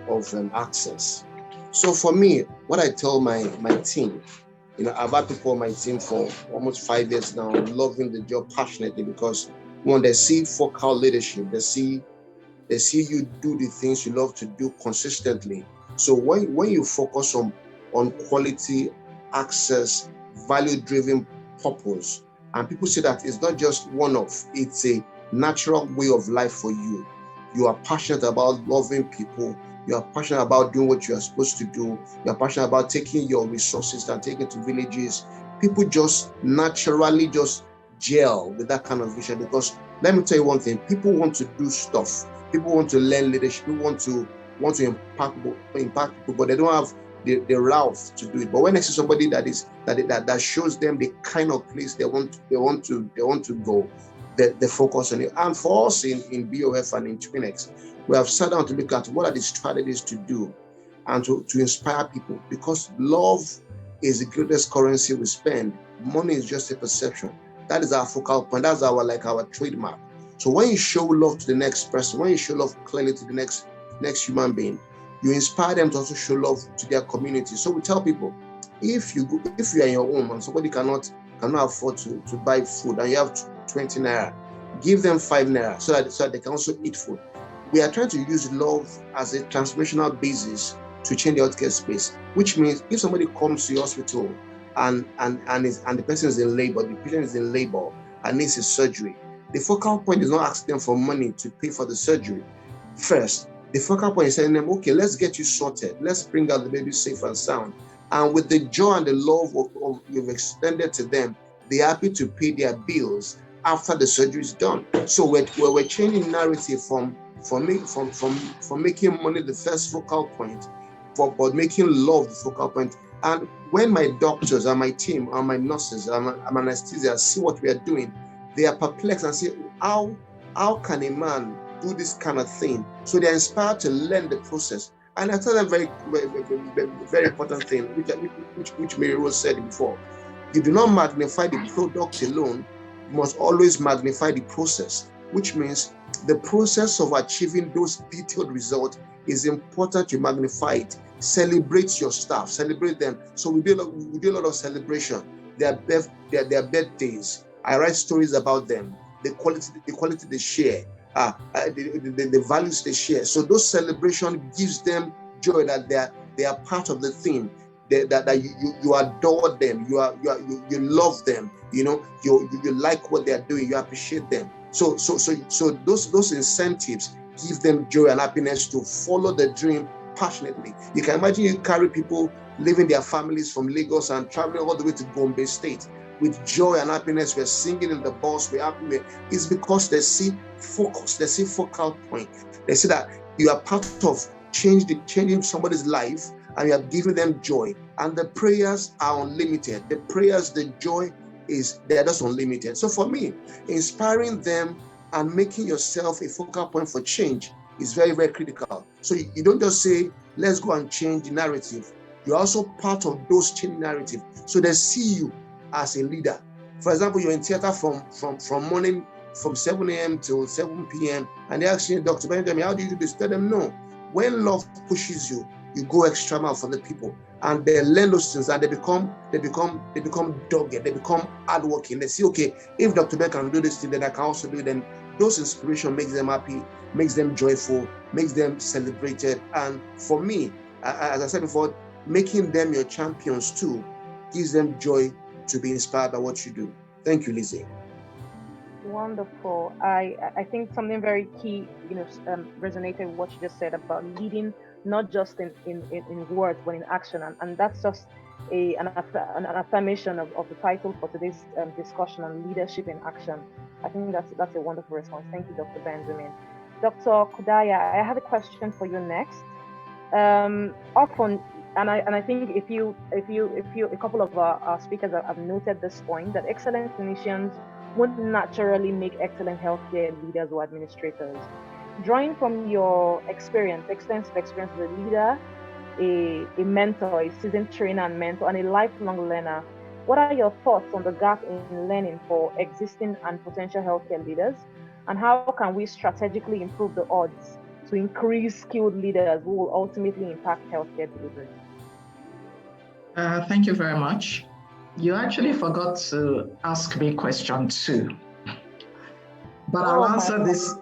of access. So for me, what I tell my team, I've had people on my team for almost 5 years now, loving the job passionately because when they see focal leadership, they see you do the things you love to do consistently. So when you focus on quality, access, value-driven purpose, and people say that it's not just one-off, it's a natural way of life for you. You are passionate about loving people. You are passionate about doing what you are supposed to do. You are passionate about taking your resources and taking to villages. People just naturally just gel with that kind of vision because let me tell you one thing, people want to do stuff. People want to learn leadership. People want to impact people, but they don't have the route to do it. But when I see somebody that shows them the kind of place they want to go, they focus on it. And for us in BOF and in Twinex, we have sat down to look at what are the strategies to do and to inspire people, because love is the greatest currency we spend. Money is just a perception. That is our focal point. That's our trademark. So when you show love to the next person, when you show love clearly to the next human being, you inspire them to also show love to their community. So we tell people, if you are in your home and somebody cannot afford to buy food and you have 20 naira, give them 5 naira so that they can also eat food. We are trying to use love as a transformational basis to change the healthcare space, which means if somebody comes to your hospital and the person is in labor, the patient is in labor and needs a surgery, the focal point is not asking them for money to pay for the surgery. First, the focal point is telling them, okay, let's get you sorted. Let's bring out the baby safe and sound. And with the joy and the love of you've extended to them, they're happy to pay their bills after the surgery is done. So we're changing narrative from making money the first focal point, but making love the focal point. And when my doctors and my team and my nurses and my anesthesia see what we are doing, they are perplexed and say, how can a man do this kind of thing? So they're inspired to learn the process. And I tell them very, very, very, very important thing, which Maryrose said before. You do not magnify the product alone, you must always magnify the process, which means the process of achieving those detailed results is important. You magnify it. Celebrate your staff, celebrate them. So we do a lot of celebration. Their birthdays. I write stories about them, the quality they share, the values they share. So those celebrations gives them joy that they are part of the theme. That you adore them, you love them, you like what they are doing, you appreciate them. So those incentives give them joy and happiness to follow the dream passionately. You can imagine you carry people leaving their families from Lagos and traveling all the way to Gombe State with joy and happiness. We're singing in the bus, we're happy. It's because they see focus, they see focal point. They see that you are part of changing somebody's life, and you are giving them joy. And the prayers are unlimited. The prayers, the joy they're just unlimited. So for me, inspiring them and making yourself a focal point for change is very, very critical. So you don't just say, let's go and change the narrative. You're also part of those change narrative. So they see you as a leader. For example, you're in theater from morning, from 7 a.m. till 7 p.m. and they ask you, Dr. Benjamin, how do you do this? Tell them no. When love pushes you, you go extra mile for the people, and they learn those things, and they become dogged, they become hardworking. They say, okay, if Dr. Ben can do this thing, then I can also do it. Then those inspiration makes them happy, makes them joyful, makes them celebrated. And for me, as I said before, making them your champions too gives them joy to be inspired by what you do. Thank you, Lizzie. Wonderful. I think something very key, resonated with what you just said about leading, not just in words, but in action. And that's just an affirmation of the title for today's discussion on leadership in action. I think that's a wonderful response. Thank you, Dr. Benjamin. Dr. Kudayah, I have a question for you next. Often, and I think if you a couple of our speakers have noted this point, that excellent clinicians won't naturally make excellent healthcare leaders or administrators. Drawing from your extensive experience as a leader, a mentor, a seasoned trainer and mentor, and a lifelong learner, what are your thoughts on the gap in learning for existing and potential healthcare leaders? And how can we strategically improve the odds to increase skilled leaders who will ultimately impact healthcare delivery? Thank you very much. You actually forgot to ask me question 2, but I'll answer this.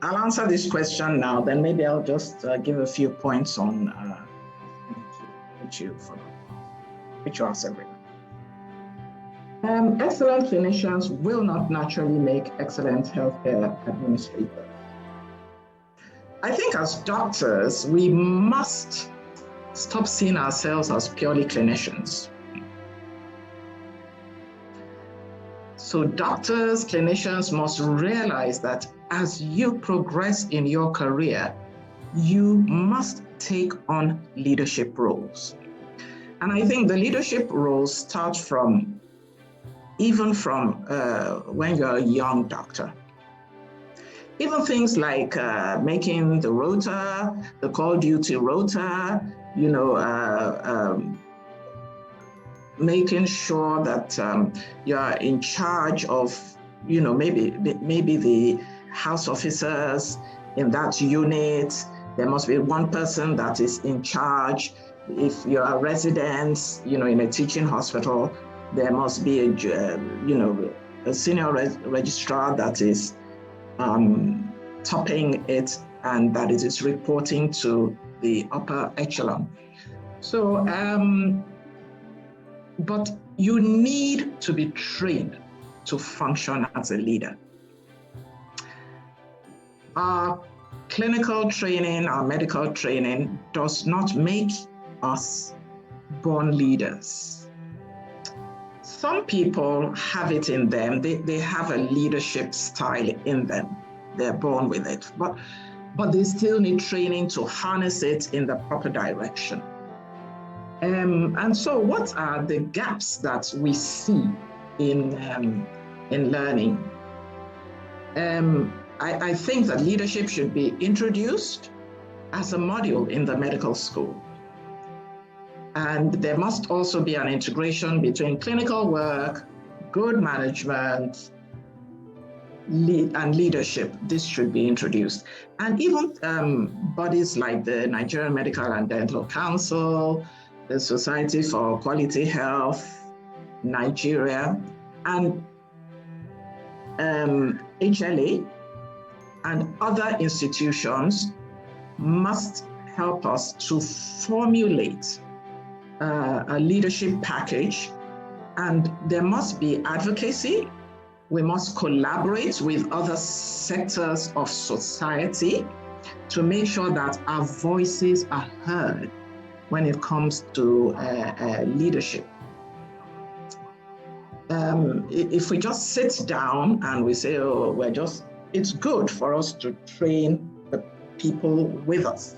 I'll answer this question now. Then maybe I'll just give a few points on which you forgot, which you asked everyone. Excellent clinicians will not naturally make excellent healthcare administrators. I think as doctors, we must stop seeing ourselves as purely clinicians. So doctors, clinicians must realize that as you progress in your career, you must take on leadership roles. And I think the leadership roles start even from when you're a young doctor. Even things like making the rota, the call duty rota, making sure that you are in charge of, maybe the house officers in that unit. There must be one person that is in charge. If you are residents, in a teaching hospital, there must be a senior registrar that is topping it, and that it is reporting to the upper echelon. So, but you need to be trained to function as a leader. Our clinical training, our medical training does not make us born leaders. Some people have it in them. They have a leadership style in them. They're born with it, but they still need training to harness it in the proper direction. And so what are the gaps that we see in learning? I think that leadership should be introduced as a module in the medical school. And there must also be an integration between clinical work, good management, and leadership. This should be introduced. And even bodies like the Nigerian Medical and Dental Council, the Society for Quality Health, Nigeria, and HLA, and other institutions must help us to formulate a leadership package. And there must be advocacy. We must collaborate with other sectors of society to make sure that our voices are heard when it comes to leadership. If we just sit down and we say, oh, it's good for us to train the people with us.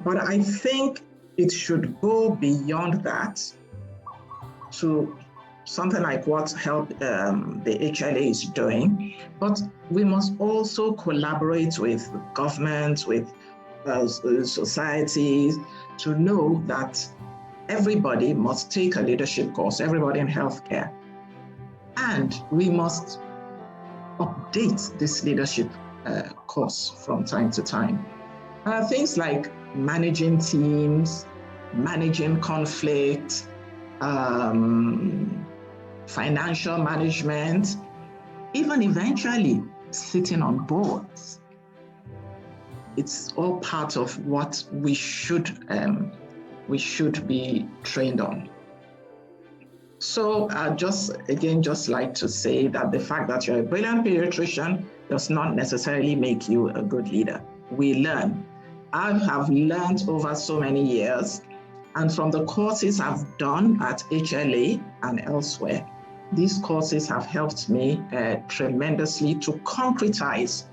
But I think it should go beyond that to something like what Help the HLA is doing. But we must also collaborate with governments, with societies, to know that everybody must take a leadership course, everybody in healthcare. And we must update this leadership course from time to time. Things like managing teams, managing conflict, financial management, even eventually sitting on boards. It's all part of what we should be trained on. So I'd just like to say that the fact that you're a brilliant pediatrician does not necessarily make you a good leader. We learn. I have learned over so many years, and from the courses I've done at HLA and elsewhere, these courses have helped me tremendously to concretize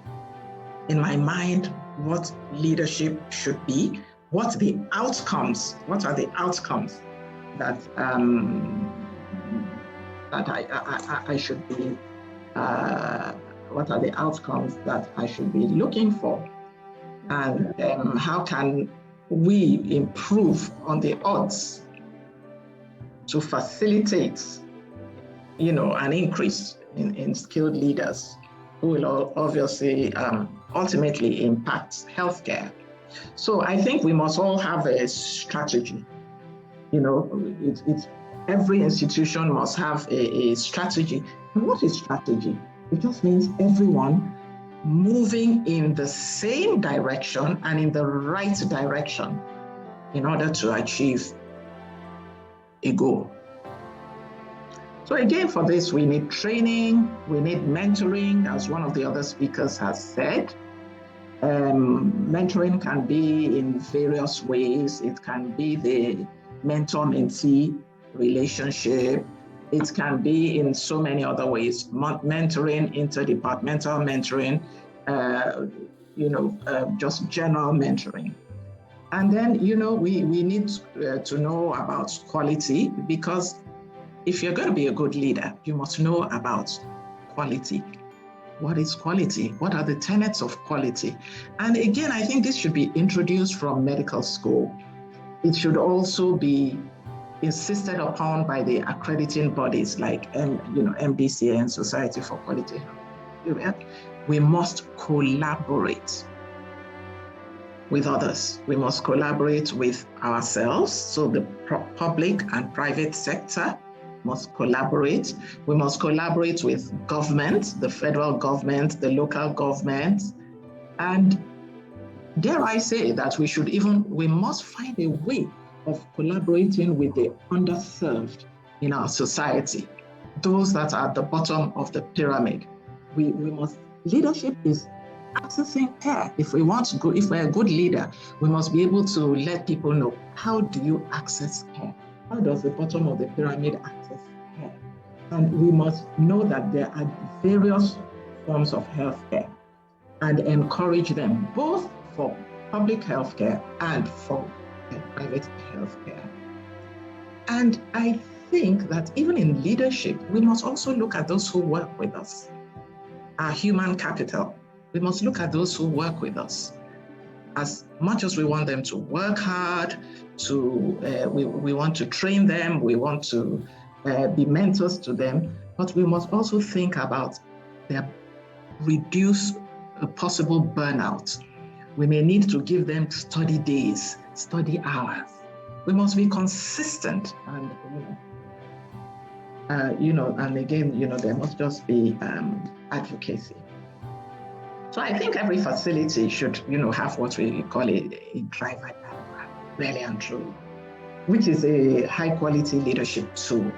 in my mind what leadership should be, what are the outcomes that I should be, what are the outcomes that I should be looking for, and how can we improve on the odds to facilitate, an increase in skilled leaders who will obviously ultimately impact healthcare. So I think we must all have a strategy. Every institution must have a strategy. And what is strategy? It just means everyone moving in the same direction and in the right direction in order to achieve a goal. So again, for this, we need training, we need mentoring, as one of the other speakers has said. Mentoring can be in various ways. It can be the mentor-mentee relationship. It can be in so many other ways, mentoring, interdepartmental mentoring, just general mentoring. And then, we need to know about quality, because if you're going to be a good leader, you must know about quality. What is quality? What are the tenets of quality? And again, I think this should be introduced from medical school. It should also be insisted upon by the accrediting bodies like MDCA and Society for Quality Health. We must collaborate with others. We must collaborate with ourselves. So the public and private sector must collaborate. We must collaborate with government, the federal government, the local government. And dare I say that we must find a way of collaborating with the underserved in our society, those that are at the bottom of the pyramid. Leadership is accessing care. If we're a good leader, we must be able to let people know, how do you access care? How does the bottom of the pyramid access care? And we must know that there are various forms of healthcare and encourage them both for public healthcare and for private healthcare. And I think that even in leadership, we must also look at those who work with us, our human capital. We must look at those who work with us. As much as we want them to work hard, we want to train them, we want to be mentors to them, but we must also think about reduce a possible burnout. We may need to give them study days, study hours. We must be consistent, and and again, there must just be advocacy. So I think every facility should, have what we call a driver diagram, really and truly, which is a high-quality leadership tool.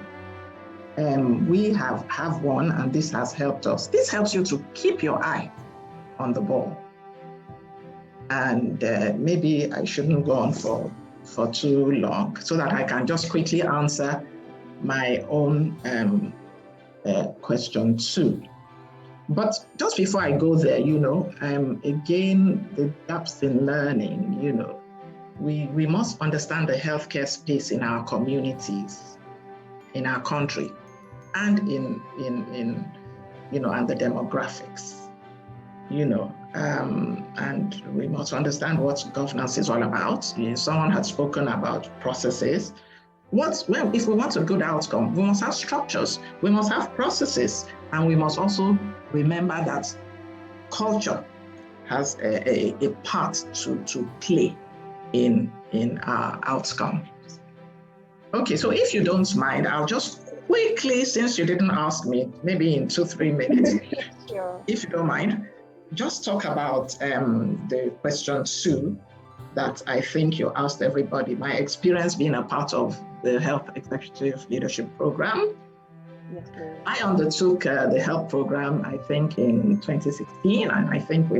We have one, and this has helped us. This helps you to keep your eye on the ball. And maybe I shouldn't go on for too long so that I can just quickly answer my own question too. But just before I go there, again, the gaps in learning, we must understand the healthcare space in our communities, in our country, and in and the demographics, and we must understand what governance is all about. Someone had spoken about processes. If we want a good outcome, we must have structures, we must have processes, and we must also remember that culture has a part to play in our outcome. Okay, so if you don't mind, I'll just quickly, since you didn't ask me, maybe in 2-3 minutes, Sure. If you don't mind, just talk about the question 2 that I think you asked everybody. My experience being a part of the Health Executive Leadership Program. Yes, please. I undertook the health program, I think, in 2016, and I think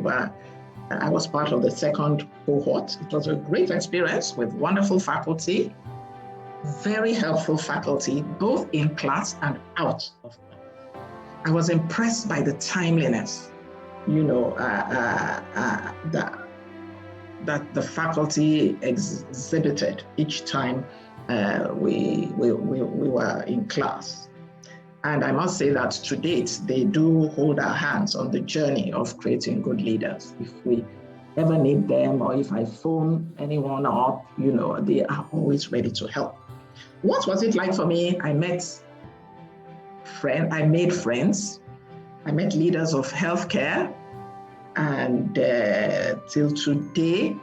I was part of the second cohort. It was a great experience with wonderful faculty, very helpful faculty, both in class and out of class. I was impressed by the timeliness, that the faculty exhibited each time we were in class. And I must say that to date, they do hold our hands on the journey of creating good leaders. If we ever need them, or if I phone anyone up, they are always ready to help. What was it like for me? I made friends. I met leaders of healthcare, and till today,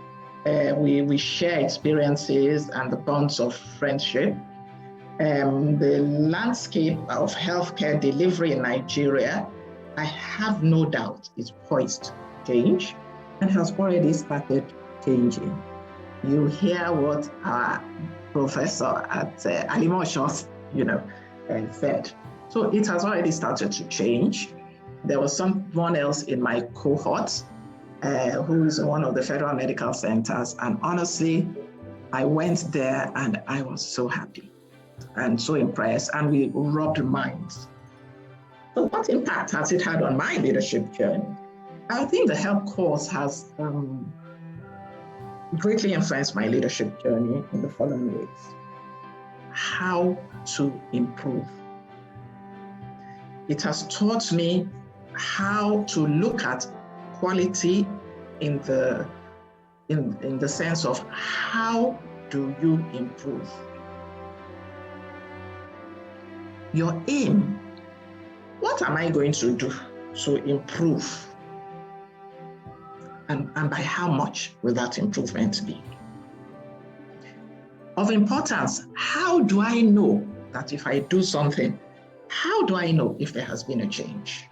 we share experiences and the bonds of friendship. The landscape of healthcare delivery in Nigeria, I have no doubt, is poised to change and has already started changing. You hear what our professor at Alimosho, said. So it has already started to change. There was someone else in my cohort who is in one of the federal medical centers, and honestly, I went there and I was so happy and so impressed, and we rubbed minds. So what impact has it had on my leadership journey? I think the health course has greatly influenced my leadership journey in the following ways. How to improve. It has taught me how to look at quality in the sense of how do you improve? Your aim, what am I going to do to improve? And by how much will that improvement be? Of importance, how do I know that if I do something, how do I know if there has been a change?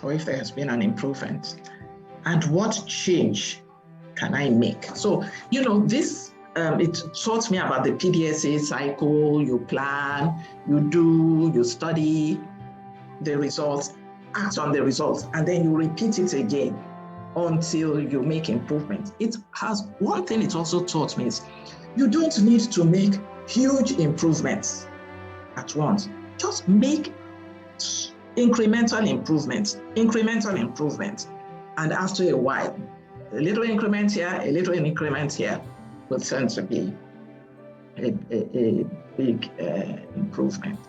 Or if there has been an improvement? And what change can I make? So, this, it taught me about the PDSA cycle. You plan, you do, you study the results, act on the results, and then you repeat it again until you make improvements. It has one thing it also taught me is you don't need to make huge improvements at once. Just make incremental improvements. And after a while, a little increment here, a little increment here will turn to be a big improvement.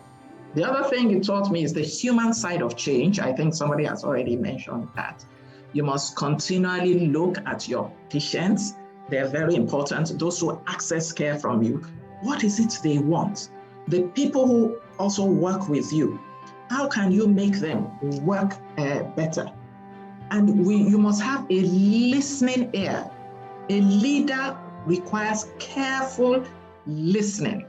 The other thing it taught me is the human side of change. I think somebody has already mentioned that. You must continually look at your patients. They're very important. Those who access care from you, what is it they want? The people who also work with you, how can you make them work better? And you must have a listening ear. A leader requires careful listening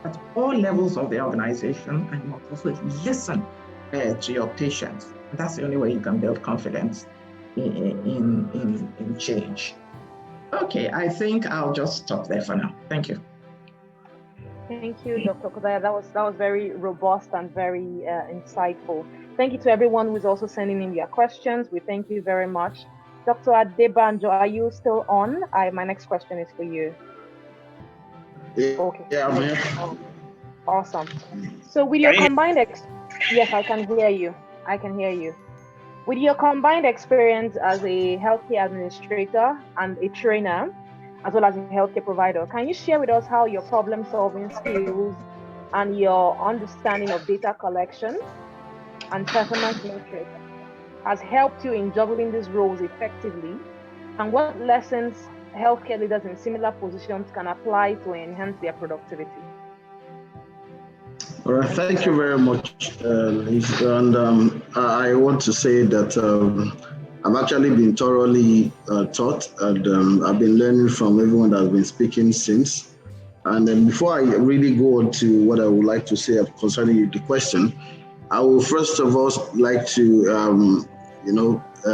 at all levels of the organization, and you must also listen to your patients. And that's the only way you can build confidence in change. Okay, I think I'll just stop there for now. Thank you. Thank you, Dr. Kudayah. That was very robust and very insightful. Thank you to everyone who's also sending in their questions. We thank you very much. Dr. Adebanjo, are you still on? My next question is for you. Okay. Yeah, I'm here. Oh, awesome. So with your combined yes, I can hear you. I can hear you. With your combined experience as a healthcare administrator and a trainer, as well as a healthcare provider, can you share with us how your problem-solving skills and your understanding of data collection and performance metrics has helped you in juggling these roles effectively, and what lessons healthcare leaders in similar positions can apply to enhance their productivity? All right, thank you very much, Liz. And I want to say that I've actually been thoroughly taught, and I've been learning from everyone that's been speaking since. And then before I really go on to what I would like to say concerning the question, I will first of all like to,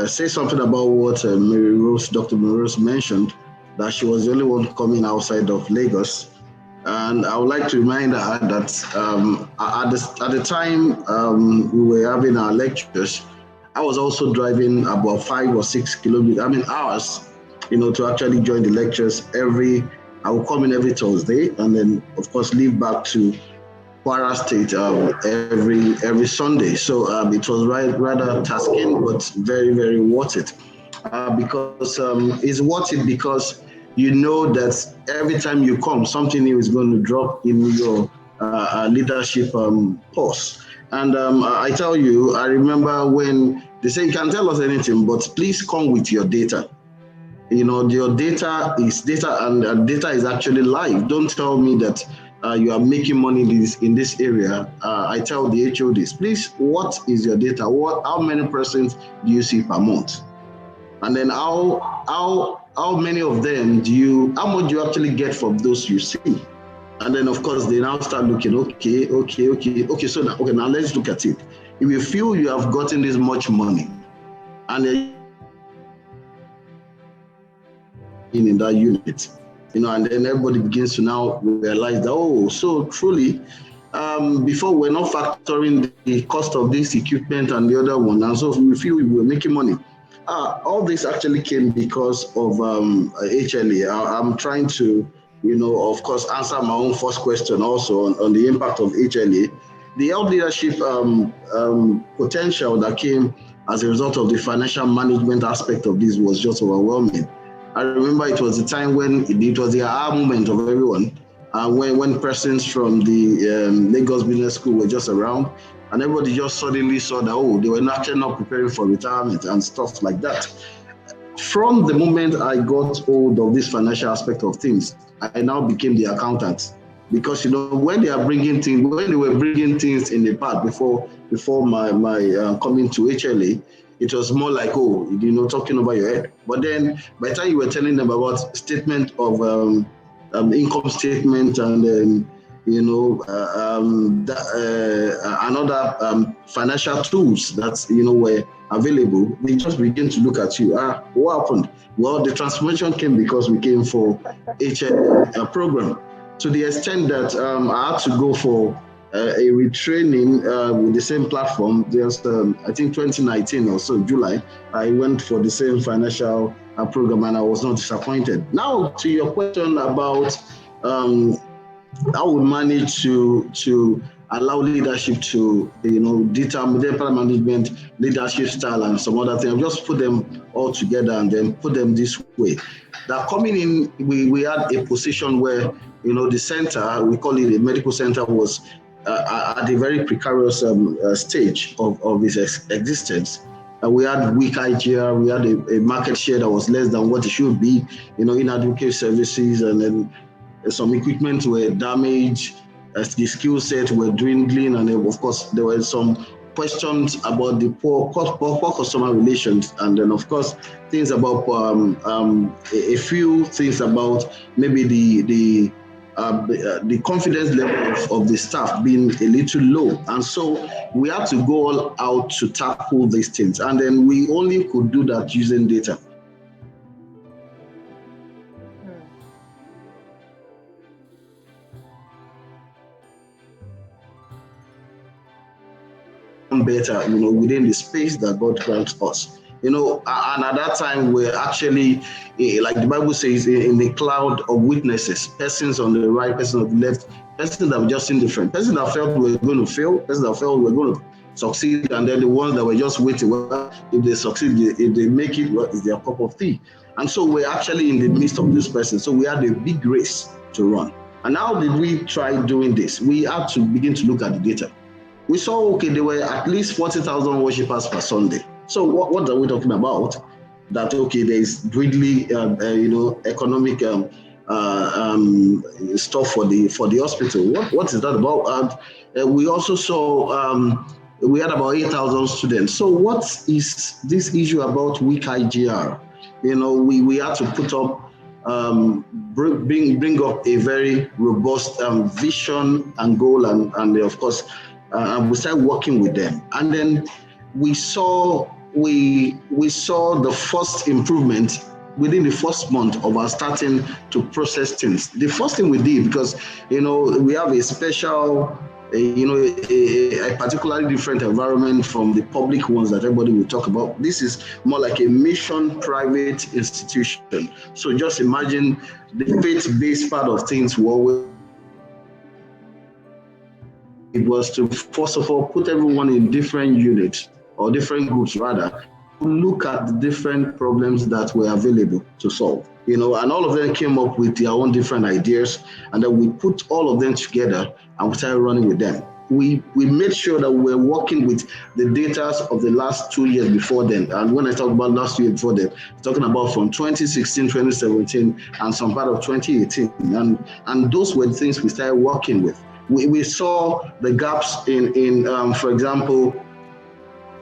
say something about what Maryrose, Dr. Maryrose mentioned, that she was the only one coming outside of Lagos. And I would like to remind her that at the time we were having our lectures, I was also driving about 5 or 6 hours, to actually join the lectures I would come in every Thursday and then, of course, leave back to Kwara State every Sunday. So it was rather tasking, but very, very worth it. Because it's worth it because you know that every time you come, something new is going to drop in your leadership course. And I tell you, I remember when they say you can tell us anything, but please come with your data. Your data is data, and data is actually live. Don't tell me that you are making money in this area. I tell the HODs, please, what is your data? How many persons do you see per month? And then how many of them how much do you actually get from those you see? And then of course they now start looking, okay, so now let's look at it. If you feel you have gotten this much money and in that unit, and then everybody begins to now realize that, so truly, before we're not factoring the cost of this equipment and the other one, and so we feel we were making money. All this actually came because of HLA. I'm trying to, of course, answer my own first question also on the impact of HLA. The health leadership potential that came as a result of the financial management aspect of this was just overwhelming. I remember it was the time when it was the aha moment of everyone, when persons from the Lagos Business School were just around, and everybody just suddenly saw that, they were actually not preparing for retirement and stuff like that. From the moment I got hold of this financial aspect of things, I now became the accountant. Because when they were bringing things in the past before my coming to HLA, it was more like, talking over your head. But then by the time you were telling them about statement of income statement and another financial tools that were available, they just begin to look at you. What happened? Well, the transformation came because we came for HLA program. To the extent that I had to go for a retraining with the same platform. Just I think 2019 or so, July, I went for the same financial program and I was not disappointed. Now to your question about how we manage to allow leadership to determine data management, leadership style, and some other things. I've just put them all together and then put them this way. That coming in, we had a position where the center, we call it a medical center, was at a very precarious stage of its existence. We had weak IGR, we had a market share that was less than what it should be, inadequate services, and then some equipment were damaged, the skill set were dwindling, and then, of course, there were some questions about the poor customer relations, and then, of course, things about a few things about maybe the confidence level of the staff being a little low. And so we had to go all out to tackle these things. And then we only could do that using data. better, within the space that God grants us. And at that time, we're actually, like the Bible says, in a cloud of witnesses, persons on the right, persons on the left, persons that were just indifferent, persons that felt we were going to fail, persons that felt we were going to succeed, and then the ones that were just waiting, well, if they succeed, if they make it, what is their cup of tea? And so we're actually in the midst of this person. So we had a big race to run. And how did we try doing this? We had to begin to look at the data. We saw, okay, there were at least 40,000 worshippers per Sunday. So what are we talking about? That, okay, there is dwindling, economic stuff for the hospital. What is that about? And we also saw we had about 8,000 students. So what is this issue about weak IGR? We had to put up, bring up a very robust vision and goal, and of course, we started working with them. And then we saw the first improvement within the first month of our starting to process things. The first thing we did, because we have a special, a particularly different environment from the public ones that everybody will talk about. This is more like a mission private institution. So just imagine the faith-based part of things. It was to, first of all, put everyone in different units, or different groups rather, to look at the different problems that were available to solve. And all of them came up with their own different ideas, and then we put all of them together and we started running with them. We made sure that we were working with the data of the last 2 years before then. And when I talk about last 2 years before then, I'm talking about from 2016, 2017, and some part of 2018. And those were the things we started working with. We saw the gaps in for example,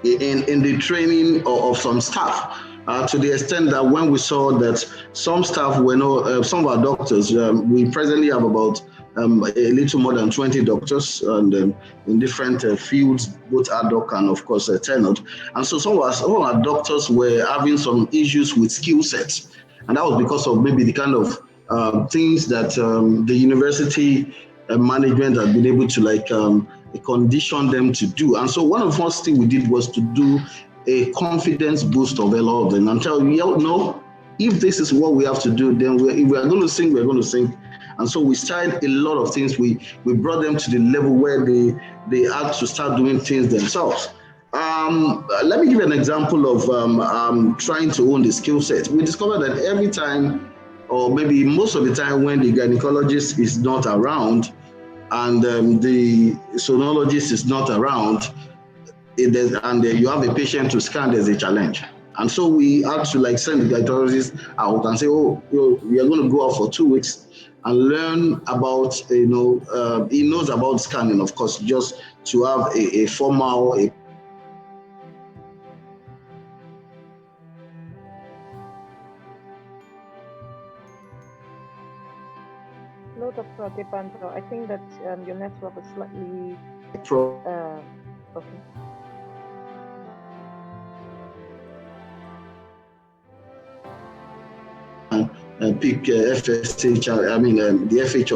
in the training of some staff, to the extent that when we saw that some staff were some of our doctors, we presently have about a little more than 20 doctors, and in different fields, both ad hoc and of course tenured. And so some of our doctors were having some issues with skill sets, and that was because of maybe the kind of things that the university management had been able to condition them to do. And so one of the first things we did was to do a confidence boost of a lot of them and tell you, if this is what we have to do, then if we are going to sing, we're going to sing. And so we started a lot of things. We brought them to the level where they had to start doing things themselves. Let me give you an example of trying to own the skill set. We discovered that every time, or maybe most of the time, when the gynecologist is not around and the sonologist is not around, and you have a patient to scan, there's a challenge. And so we had to send the gynecologist out and say, we are going to go out for 2 weeks and learn about, he knows about scanning, of course, just to have a formal, Hello, Dr. Adebanjo. I think that your network is slightly okay. Pick FSH, the FH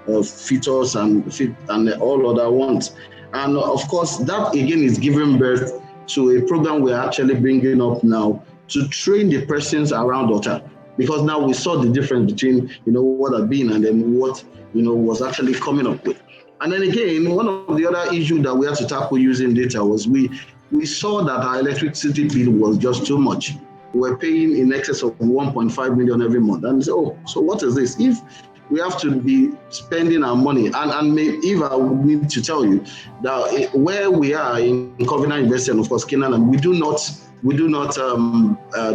of fetus and all other ones. And of course, that again is giving birth to a program we're actually bringing up now to train the persons around daughter. Because now we saw the difference between, what had been and then what, was actually coming up with. And then again, one of the other issues that we had to tackle using data was we saw that our electricity bill was just too much. We're paying in excess of 1.5 million every month. And so what is this? If we have to be spending our money, and if I would need to tell you that where we are in Covenant University and of course Canaan, we do not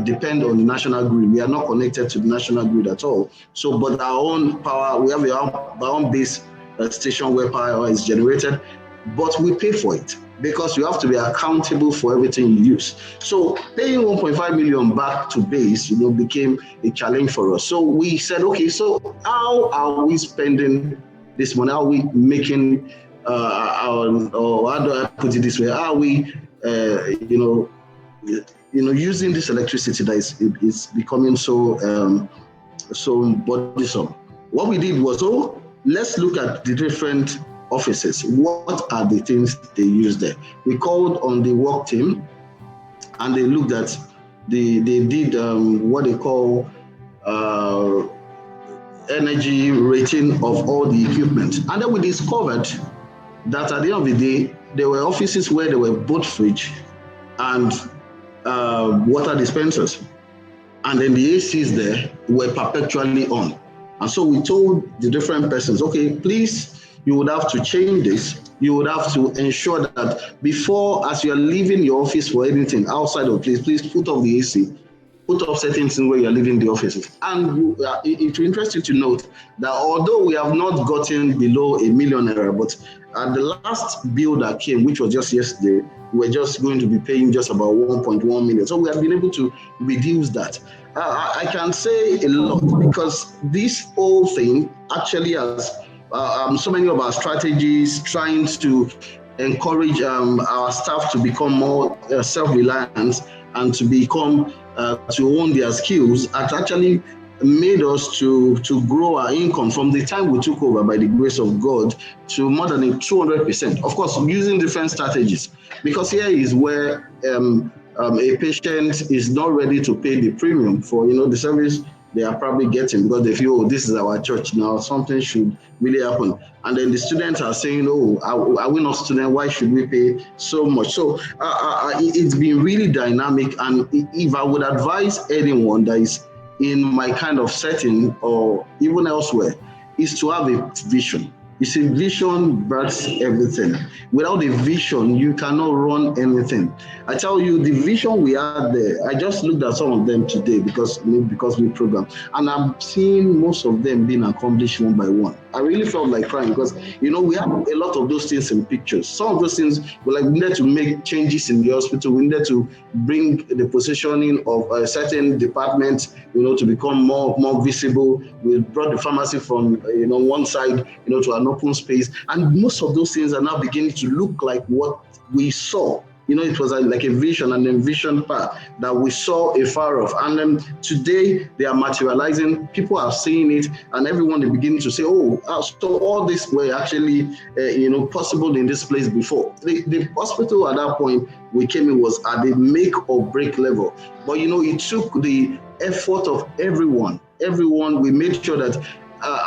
depend on the national grid. We are not connected to the national grid at all. So, but our own power, we have our own base station where power is generated, but we pay for it because you have to be accountable for everything you use. So paying 1.5 million back to base, became a challenge for us. So we said, okay, so how are we spending this money? How are we making, or how do I put it this way? How are we, using this electricity that is becoming so burdensome? What we did was, let's look at the different offices. What are the things they use there? We called on the work team, and they looked at they did what they call energy rating of all the equipment. And then we discovered that at the end of the day, there were offices where there were both fridge and water dispensers. And then the ACs there were perpetually on. And so we told the different persons, okay, please, you would have to change this. You would have to ensure that before, as you're leaving your office for anything outside of the place, please put off the AC. Put off certain things where you're leaving the offices. And it's interesting to note that although we have not gotten below ₦1 million, but at the last bill that came, which was just yesterday, we're just going to be paying just about 1.1 million. So we have been able to reduce that. I can say a lot because this whole thing actually has so many of our strategies trying to encourage our staff to become more self-reliant and to become to own their skills has actually made us to grow our income from the time we took over by the grace of God to more than 200%. Of course, using different strategies, because here is where a patient is not ready to pay the premium for the service they are probably getting because they feel, oh, this is our church now, something should really happen. And then the students are saying, oh, are we not students? Why should we pay so much? So it's been really dynamic. And if I would advise anyone that is in my kind of setting or even elsewhere, is to have a vision. You see, vision births everything. Without a vision, you cannot run anything. I tell you, the vision we had there, I just looked at some of them today because we program, and I'm seeing most of them being accomplished one by one. I really felt like crying because, we have a lot of those things in pictures. Some of those things we needed to make changes in the hospital. We needed to bring the positioning of a certain department, to become more visible. We brought the pharmacy from, one side, to an open space. And most of those things are now beginning to look like what we saw. It was like a vision and envision part that we saw afar off. And then today they are materializing. People are seeing it, and everyone is beginning to say, oh, so all this were actually, possible in this place before. The hospital at that point we came in was at the make or break level. But, it took the effort of everyone. We made sure that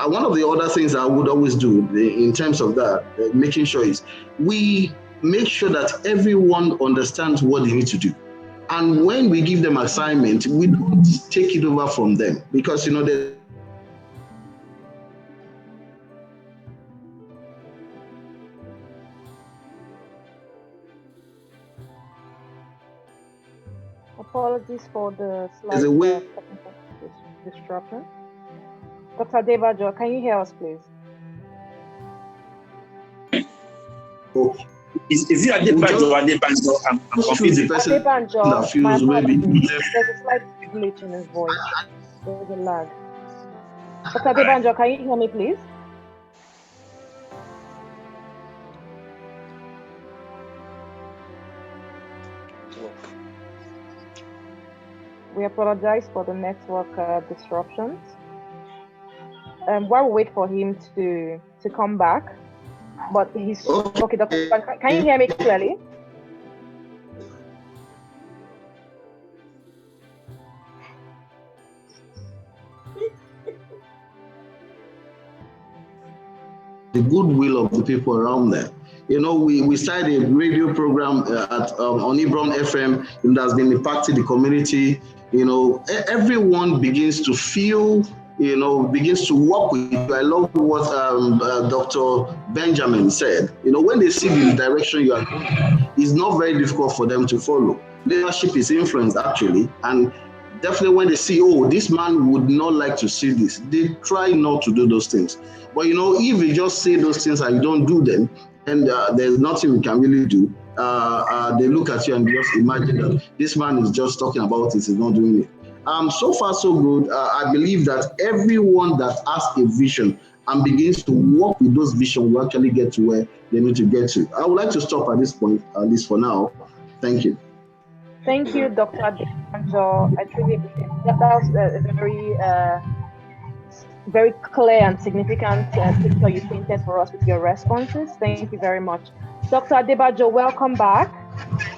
one of the other things I would always do in terms of that, making sure is we make sure that everyone understands what they need to do. And when we give them assignment, we don't take it over from them because, they Apologies for the slight There's a way. technical disruption. Dr. Adebajo, can you hear us, please? Is it Adebajo or Adebanjo? I'm confused. Adebanjo, my apologies. There's a slight glitch in his voice. There's a lag. Dr. Adebanjo, can you hear me, please? We apologize for the network disruptions. While we wait for him to come back, but he's okay. Doctor, can you hear me clearly? The goodwill of the people around there. We started a radio program on Ibron FM, and that's been impacting the community. Everyone begins to feel, begins to work with you. I love what Dr. Benjamin said. When they see the direction you are going, it's not very difficult for them to follow. Leadership is influence, actually, and definitely when they see, oh, this man would not like to see this, they try not to do those things. But, if you just say those things and you don't do them, and there's nothing we can really do, they look at you and just imagine that this man is just talking about it, he's not doing it. So far, so good. I believe that everyone that has a vision and begins to work with those visions will actually get to where they need to get to. I would like to stop at this point, at least for now. Thank you. Thank you, Dr. Adebanjo. I truly appreciate that. That was a very very clear and significant picture you painted for us with your responses. Thank you very much. Dr. Adebajo, welcome back.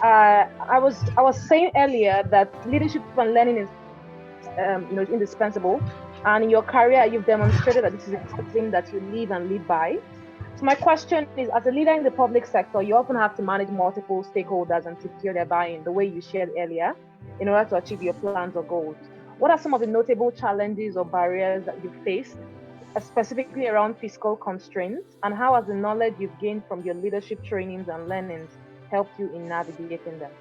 I was saying earlier that leadership and learning is indispensable, and in your career you've demonstrated that this is something that you live and live by. So my question is, as a leader in the public sector, you often have to manage multiple stakeholders and secure their buy-in, the way you shared earlier, in order to achieve your plans or goals. What are some of the notable challenges or barriers that you faced, specifically around fiscal constraints, and how has the knowledge you've gained from your leadership trainings and learnings helped you in navigating them?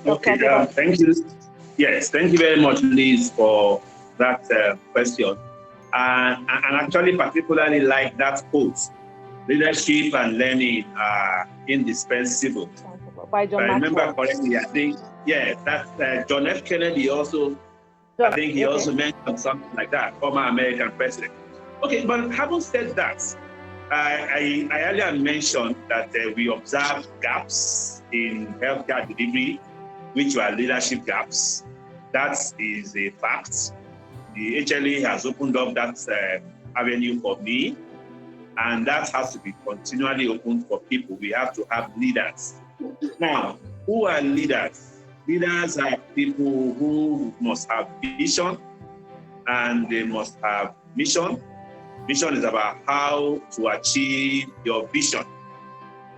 Okay, thank you. Yes, thank you very much, Liz, for that question. And actually particularly like that quote, leadership and learning are indispensable. By John if I remember correctly, I think, that's John F. Kennedy also, I think he also mentioned something like that, former American president. Okay, but having said that, I earlier mentioned that we observe gaps in healthcare delivery, which were leadership gaps. That is a fact. The HLA has opened up that avenue for me, and that has to be continually opened for people. We have to have leaders. Now, who are leaders? Leaders are people who must have vision, and they must have mission. Vision is about how to achieve your vision.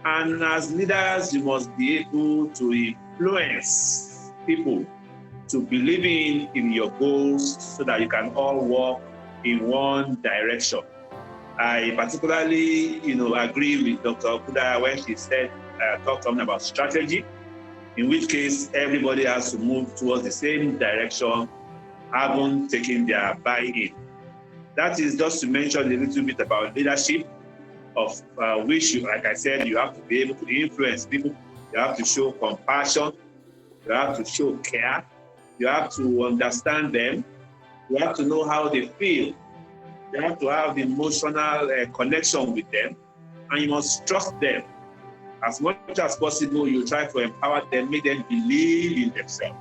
And as leaders, you must be able to influence people to believe in your goals so that you can all walk in one direction. I particularly, agree with Dr. Kudayah when she said, talked something about strategy, in which case everybody has to move towards the same direction, having taken their buy-in. That is just to mention a little bit about leadership, of which, like I said, you have to be able to influence people. You have to show compassion. You have to show care. You have to understand them. You have to know how they feel. You have to have the emotional connection with them, and you must trust them. As much as possible, you try to empower them, make them believe in themselves,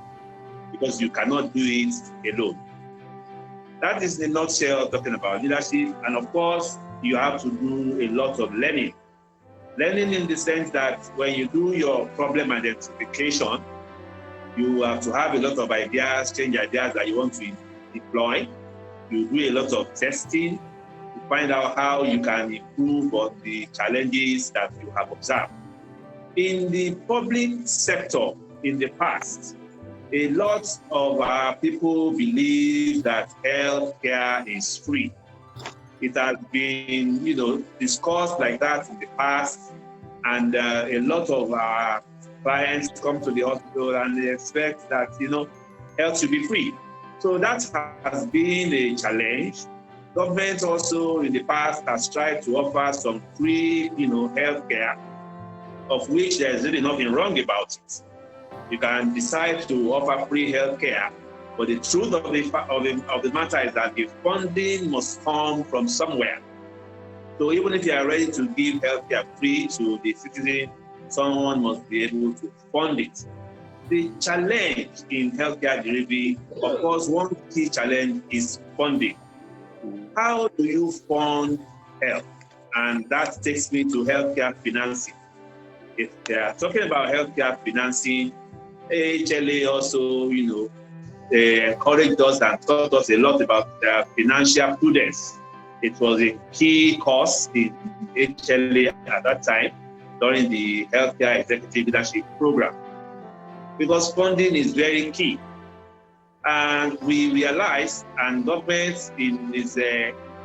because you cannot do it alone. That is in a nutshell talking about leadership. And of course, you have to do a lot of learning. Learning in the sense that when you do your problem identification, you have to have a lot of ideas, change ideas that you want to deploy. You do a lot of testing to find out how you can improve on the challenges that you have observed. In the public sector in the past, a lot of our people believe that healthcare is free. It has been, discussed like that in the past, and a lot of our clients come to the hospital and they expect that, health should be free. So that has been a challenge. Government also in the past has tried to offer some free, healthcare, of which there is really nothing wrong about it. You can decide to offer free healthcare, but the truth of the matter is that the funding must come from somewhere. So even if you are ready to give healthcare free to the citizen, someone must be able to fund it. The challenge in healthcare delivery, of course, one key challenge is funding. How do you fund health? And that takes me to healthcare financing. If they are talking about healthcare financing, HLA also, they encouraged us and taught us a lot about financial prudence. It was a key course in HLA at that time during the Healthcare Executive Leadership Program, because funding is very key. And we realized, and government in its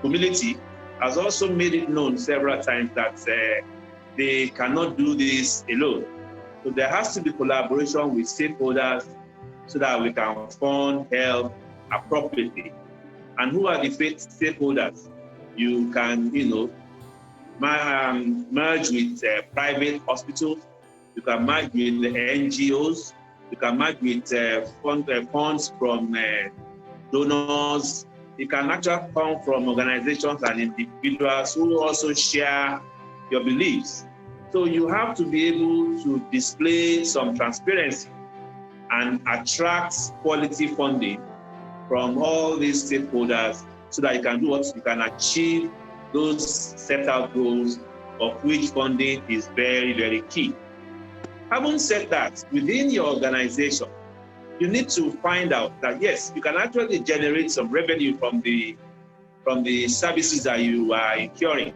humility has also made it known several times that they cannot do this alone. So there has to be collaboration with stakeholders so that we can fund health appropriately. And who are the stakeholders? You can, merge with private hospitals. You can merge with the NGOs. You can merge with funds from donors. It can actually come from organizations and individuals who also share your beliefs. So you have to be able to display some transparency and attract quality funding from all these stakeholders so that you can do what you can achieve those set out goals, of which funding is very, very key. Having said that, within your organization, you need to find out that yes, you can actually generate some revenue from the services that you are incurring.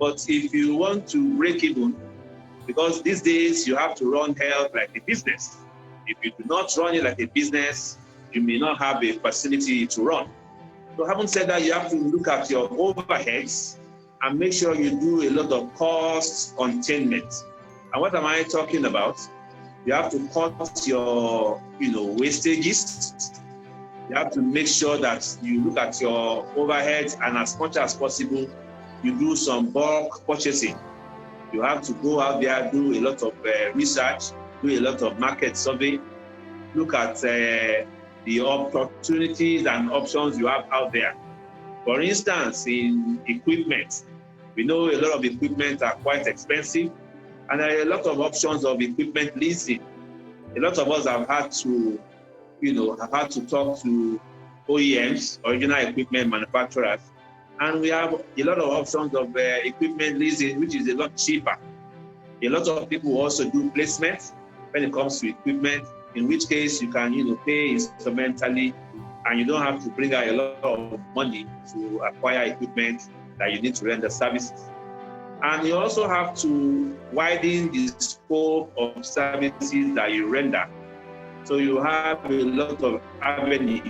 But if you want to break even, because these days you have to run health like a business. If you do not run it like a business, you may not have a facility to run. So having said that, you have to look at your overheads and make sure you do a lot of cost containment. And what am I talking about? You have to cut your, wastages. You have to make sure that you look at your overheads, and as much as possible, you do some bulk purchasing. You have to go out there, do a lot of research, do a lot of market survey, look at the opportunities and options you have out there. For instance, in equipment, we know a lot of equipment are quite expensive, and there are a lot of options of equipment leasing. A lot of us have had to, talk to OEMs, original equipment manufacturers, and we have a lot of options of equipment leasing, which is a lot cheaper. A lot of people also do placements when it comes to equipment, in which case you can, pay instrumentally, and you don't have to bring out a lot of money to acquire equipment that you need to render services. And you also have to widen the scope of services that you render. So you have a lot of avenue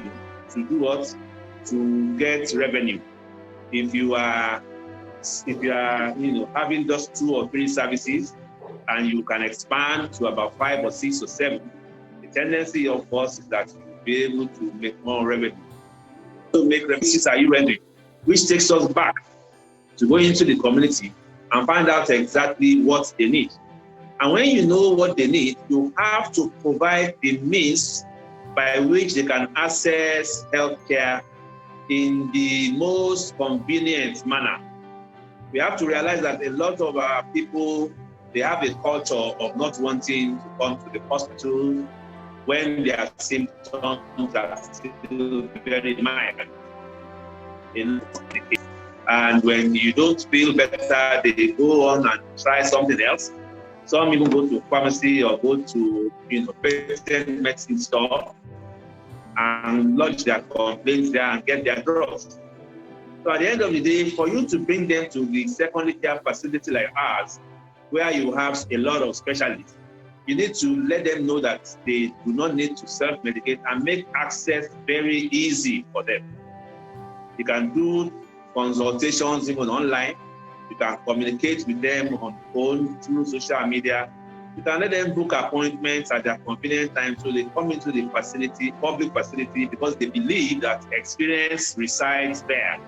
to do what? To get revenue. If you are having just 2 or 3 services, and you can expand to about 5 or 6 or 7, the tendency, of course, is that you'll be able to make more revenue. So make revenues are you rendering? Which takes us back to go into the community and find out exactly what they need. And when you know what they need, you have to provide the means by which they can access healthcare in the most convenient manner. We have to realize that a lot of our people, they have a culture of not wanting to come to the hospital when their symptoms are still very mild. And when you don't feel better, they go on and try something else. Some even go to pharmacy or go to patient medicine store and lodge their complaints there and get their drugs. So at the end of the day, for you to bring them to the secondary care facility like ours, where you have a lot of specialists, you need to let them know that they do not need to self-medicate and make access very easy for them. You can do consultations even online. You can communicate with them on phone, through social media. You can let them book appointments at their convenient time so they come into the facility, public facility, because they believe that experience resides there.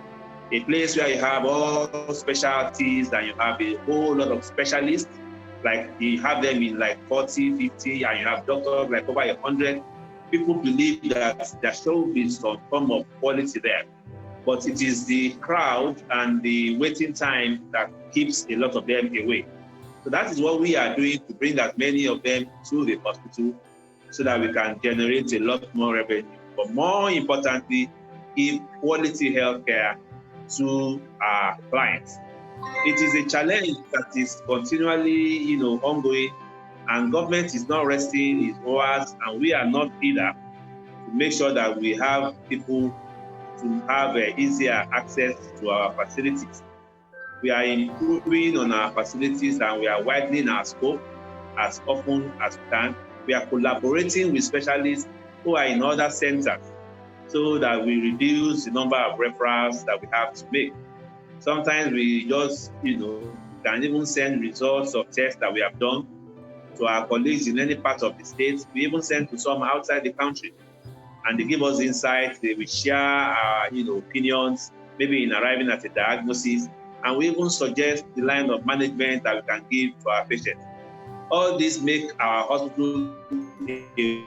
A place where you have all specialties and you have a whole lot of specialists, like you have them in like 40, 50, and you have doctors like over 100. People believe that there should be some form of quality there. But it is the crowd and the waiting time that keeps a lot of them away. So that is what we are doing to bring as many of them to the hospital so that we can generate a lot more revenue. But more importantly, give quality healthcare to our clients. It is a challenge that is continually, ongoing, and government is not resting its oars, and we are not either, to make sure that we have people to have easier access to our facilities. We are improving on our facilities and we are widening our scope as often as we can. We are collaborating with specialists who are in other centers so that we reduce the number of referrals that we have to make. Sometimes we just, can even send results of tests that we have done to our colleagues in any part of the state. We even send to some outside the country, and they give us insights. They will share our, opinions, maybe in arriving at a diagnosis, and we even suggest the line of management that we can give to our patients. All this make our hospital a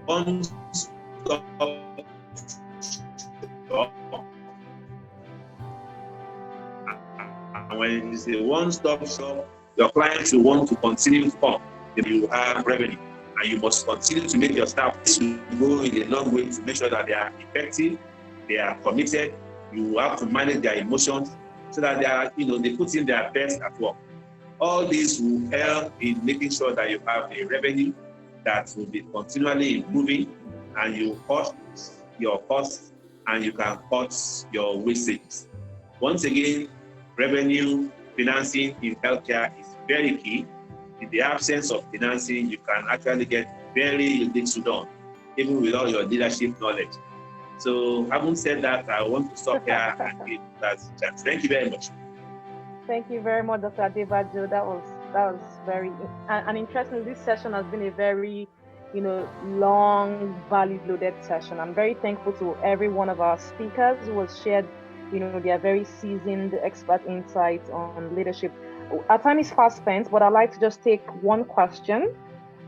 one-stop shop. And when it is a one-stop shop, your clients will want to continue to come. Then you have revenue, and you must continue to make your staff. This will go in a long way to make sure that they are effective they are committed. You have to manage their emotions so that they are, they put in their best at work. All these will help in making sure that you have a revenue that will be continually improving, and you cut your costs and you can cut your wastage. Once again, revenue financing in healthcare is very key. In the absence of financing, you can actually get very little done, even with all your leadership knowledge. So, having said that, I want to stop here and give that chance. Thank you very much. Thank you very much, Dr. Adebajo. That was very and interesting. This session has been a very, long, value-loaded session. I'm very thankful to every one of our speakers who has shared, their very seasoned expert insights on leadership. Our time is fast spent, but I'd like to just take one question.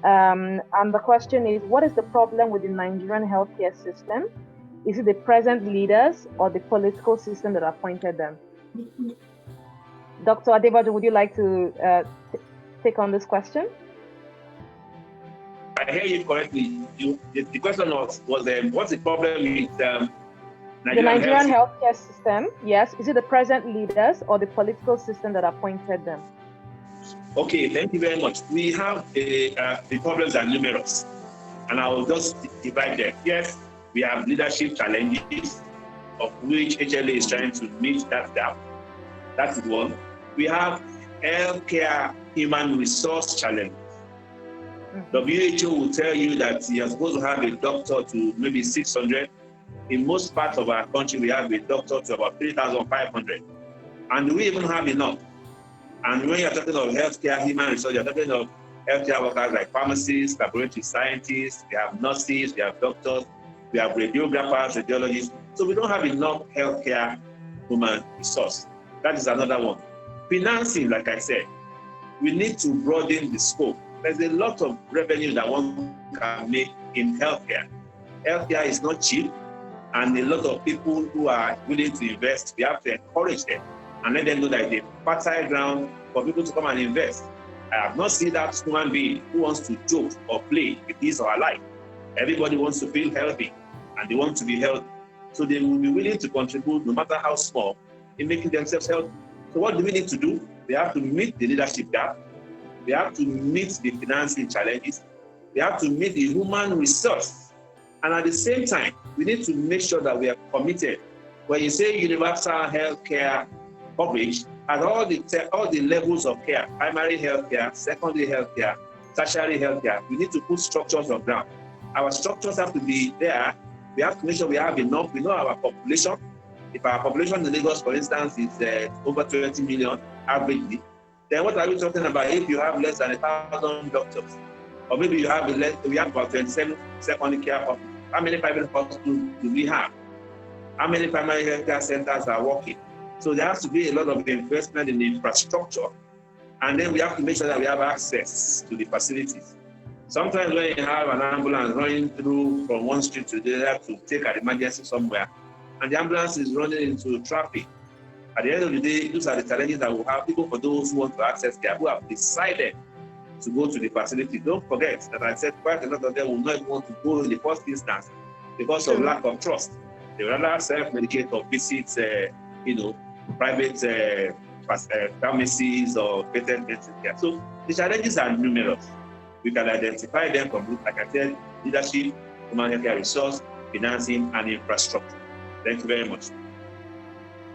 And the question is, what is the problem with the Nigerian healthcare system? Is it the present leaders or the political system that appointed them? Dr. Adebajo, would you like to take on this question? I hear you correctly. The question was what's the problem with the Nigerian healthcare system? Yes. Is it the present leaders or the political system that appointed them? Okay, thank you very much. We have the problems are numerous, and I will just divide them. Yes, we have leadership challenges, of which HLA is trying to meet that gap. That is one. We have healthcare human resource challenges. WHO will tell you that you're supposed to have a doctor to maybe 600. In most parts of our country, we have a doctor to about 3,500. And do we even have enough? And when you're talking of healthcare human resource, you're talking of healthcare workers like pharmacists, laboratory scientists, we have nurses, we have doctors, we have radiographers, radiologists. So we don't have enough healthcare human resource. That is another one. Financing, like I said, we need to broaden the scope. There's a lot of revenue that one can make in healthcare. Healthcare is not cheap, and a lot of people who are willing to invest, we have to encourage them and let them know that it's a fertile ground for people to come and invest. I have not seen that human being who wants to joke or play with his or her life. Everybody wants to feel healthy, and they want to be healthy. So they will be willing to contribute, no matter how small, in making themselves healthy. So what do we need to do? We have to meet the leadership gap. We have to meet the financing challenges. We have to meet the human resource. And at the same time, we need to make sure that we are committed. When you say universal healthcare coverage, at all the levels of care, primary healthcare, secondary healthcare, tertiary healthcare, we need to put structures on ground. Our structures have to be there. We have to make sure we have enough. We know our population. If our population in Lagos, for instance, is over 20 million averagely, then what are we talking about if you have less than 1,000 doctors? Or maybe we have about 27 secondary care hospitals. How many private hospitals do we have? How many primary healthcare centers are working? So there has to be a lot of investment in the infrastructure. And then we have to make sure that we have access to the facilities. Sometimes when you have an ambulance running through from one street to the other to take an emergency somewhere, and the ambulance is running into traffic. At the end of the day, those are the challenges that we have, even for those who want to access care, who have decided to go to the facility. Don't forget that I said quite a lot of them will not want to go in the first instance because of lack of trust. They will rather self-medicate or visit, private pharmacies or better intensive care. So the challenges are numerous. We can identify them from, like I said, leadership, human healthcare resource, financing, and infrastructure. Thank you very much.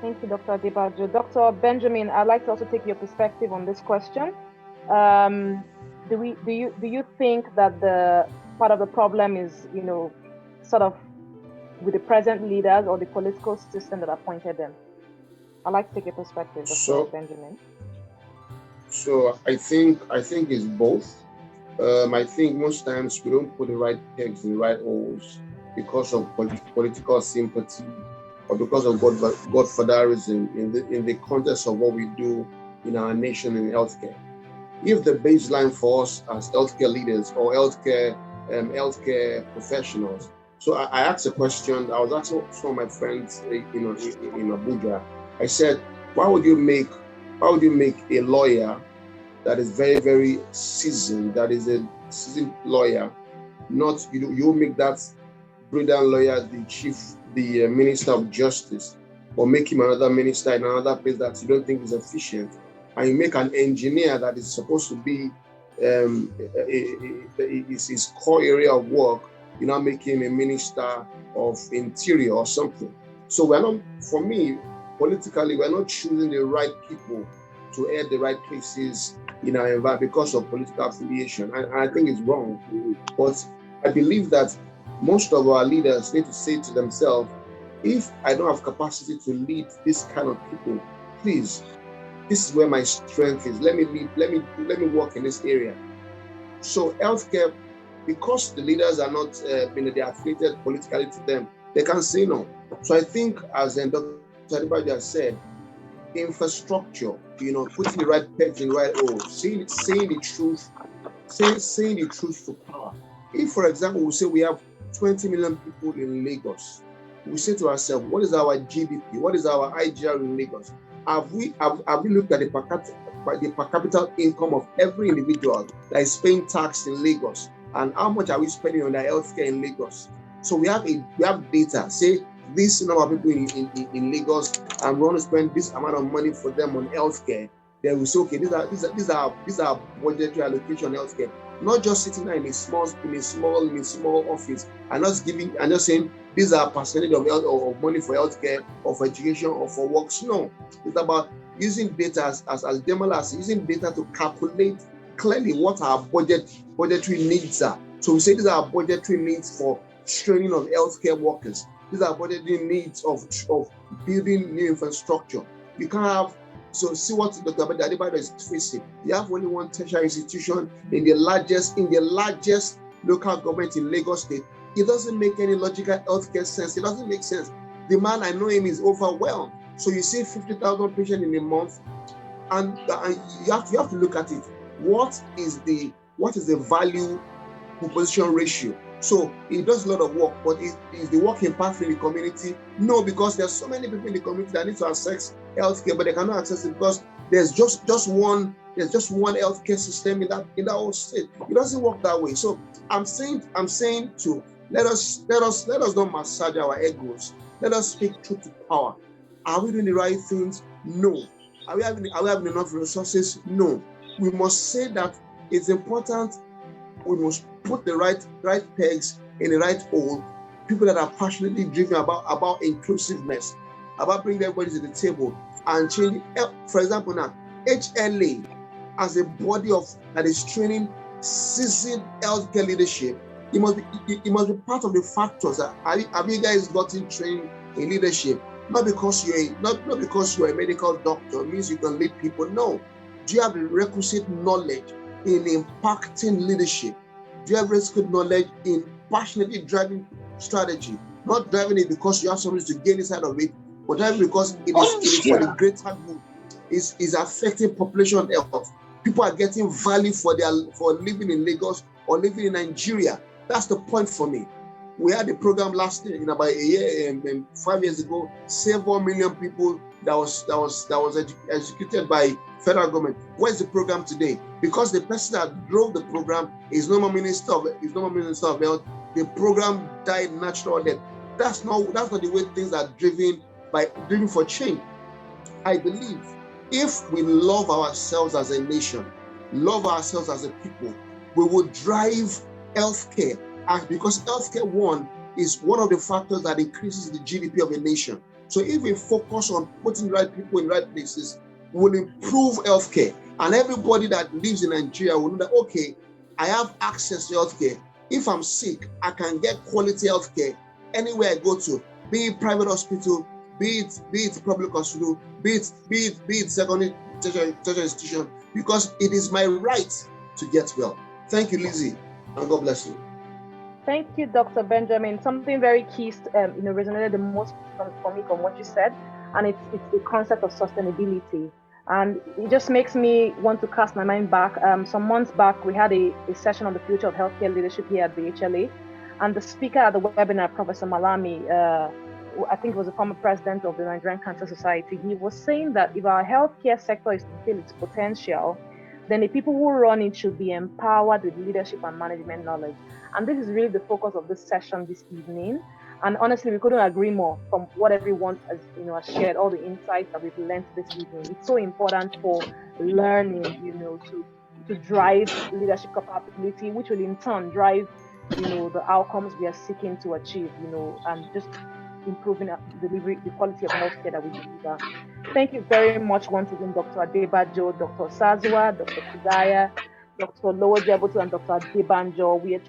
Thank you, Dr. Adebajo. Dr. Benjamin, I'd like to also take your perspective on this question. Do you think that the part of the problem is, sort of with the present leaders or the political system that appointed them? I'd like to take your perspective, Dr. Benjamin. So I think it's both. I think most times we don't put the right pegs in the right holes because of political sympathy or because of godfatherism in the context of what we do in our nation in healthcare. If the baseline for us as healthcare leaders or healthcare professionals, so I asked a question. I was asking some of my friends, in Abuja. I said, why would you make a lawyer that is very, very seasoned, that is a seasoned lawyer, not you make that brilliant lawyer the Minister of Justice, or make him another minister in another place that you don't think is efficient, and you make an engineer that is supposed to be his core area of work, you now make him a minister of interior or something. So we're not, for me, politically, we're not choosing the right people to air the right places in our environment because of political affiliation. And I think it's wrong. But I believe that most of our leaders need to say to themselves, if I don't have capacity to lead this kind of people, please, this is where my strength is. Let me lead, let me work in this area. So healthcare, because the leaders are not, they're affiliated politically to them, they can say no. So I think, as Dr. Adebajo has said, infrastructure, putting the right pegs in the right holes, saying the truth, saying the truth to power. If, for example, we say we have 20 million people in Lagos, we say to ourselves, what is our GDP? What is our IGR in Lagos? Have we looked at the per capita income of every individual that is paying tax in Lagos, and how much are we spending on the healthcare in Lagos? So we have data. Say this number of people in Lagos, and we want to spend this amount of money for them on healthcare. Then we say, okay, these are budgetary allocation on healthcare. Not just sitting there in a small office and just saying these are percentage of money for healthcare or for education or for works. No, it's about using data as Ademola says, using data to calculate clearly what our budgetary needs are. So we say these are budgetary needs for training of healthcare workers. These are budgetary needs of building new infrastructure. You can't have. So see what Dr. Adebajo is facing. You have only one tertiary institution in the largest local government in Lagos State. It doesn't make any logical healthcare sense. It doesn't make sense. The man, I know him, is overwhelmed. So you see 50,000 patients in a month, and you have to look at it. What is the value proposition ratio? So he does a lot of work, but is the work impactful in the community? No, because there's so many people in the community that need to access healthcare, but they cannot access it because there's just one healthcare system in that whole state. It doesn't work that way. So I'm saying to let us not massage our egos. Let us speak truth to power. Are we doing the right things? No. Are we having enough resources? No. We must say that it's important. We must put the right pegs in the right hole. People that are passionately driven about inclusiveness, about bringing everybody to the table and changing. For example, now HLA as a body that is training seasoned healthcare leadership, it must be part of the factors. Have you guys gotten trained in leadership? Not because you're a medical doctor means you can lead people. No. Do you have the requisite knowledge in impacting leadership? Do you have requisite knowledge in passionately driving strategy? Not driving it because you have something to gain inside of it, but driving because it is for the greater good. Is affecting population health. People are getting value for living in Lagos or living in Nigeria. That's the point for me. We had a program last year, in about a year and 5 years ago, save 1 million people that was executed by federal government. Where's the program today? Because the person that drove the program is no more minister of health. The program died natural death. That's not the way things are driven for change. I believe if we love ourselves as a nation, love ourselves as a people, we will drive healthcare. And because healthcare, one, is one of the factors that increases the GDP of a nation. So if we focus on putting the right people in the right places, we'll improve healthcare. And everybody that lives in Nigeria will know that, okay, I have access to healthcare. If I'm sick, I can get quality healthcare anywhere I go to, be it private hospital, be it public hospital, be it secondary tertiary institution, because it is my right to get well. Thank you, Lizzie, and God bless you. Thank you, Dr. Benjamin. Something very key, resonated the most for me from what you said, and it's the concept of sustainability. And it just makes me want to cast my mind back. Some months back, we had a session on the future of healthcare leadership here at the HLA, and the speaker at the webinar, Professor Malami, I think he was the former president of the Nigerian Cancer Society, he was saying that if our healthcare sector is to fulfill its potential, then the people who run it should be empowered with leadership and management knowledge. And this is really the focus of this session this evening. And honestly, we couldn't agree more from what everyone has, has shared, all the insights that we've learned this evening. It's so important for learning, to drive leadership capability, which will in turn drive, the outcomes we are seeking to achieve, and just improving the quality of healthcare that we deliver. Thank you very much once again, Dr. Adebajo, Dr. Osazuwa, Dr. Kudayah, Dr. Olowojebutu, and Dr. Adebanjo. We are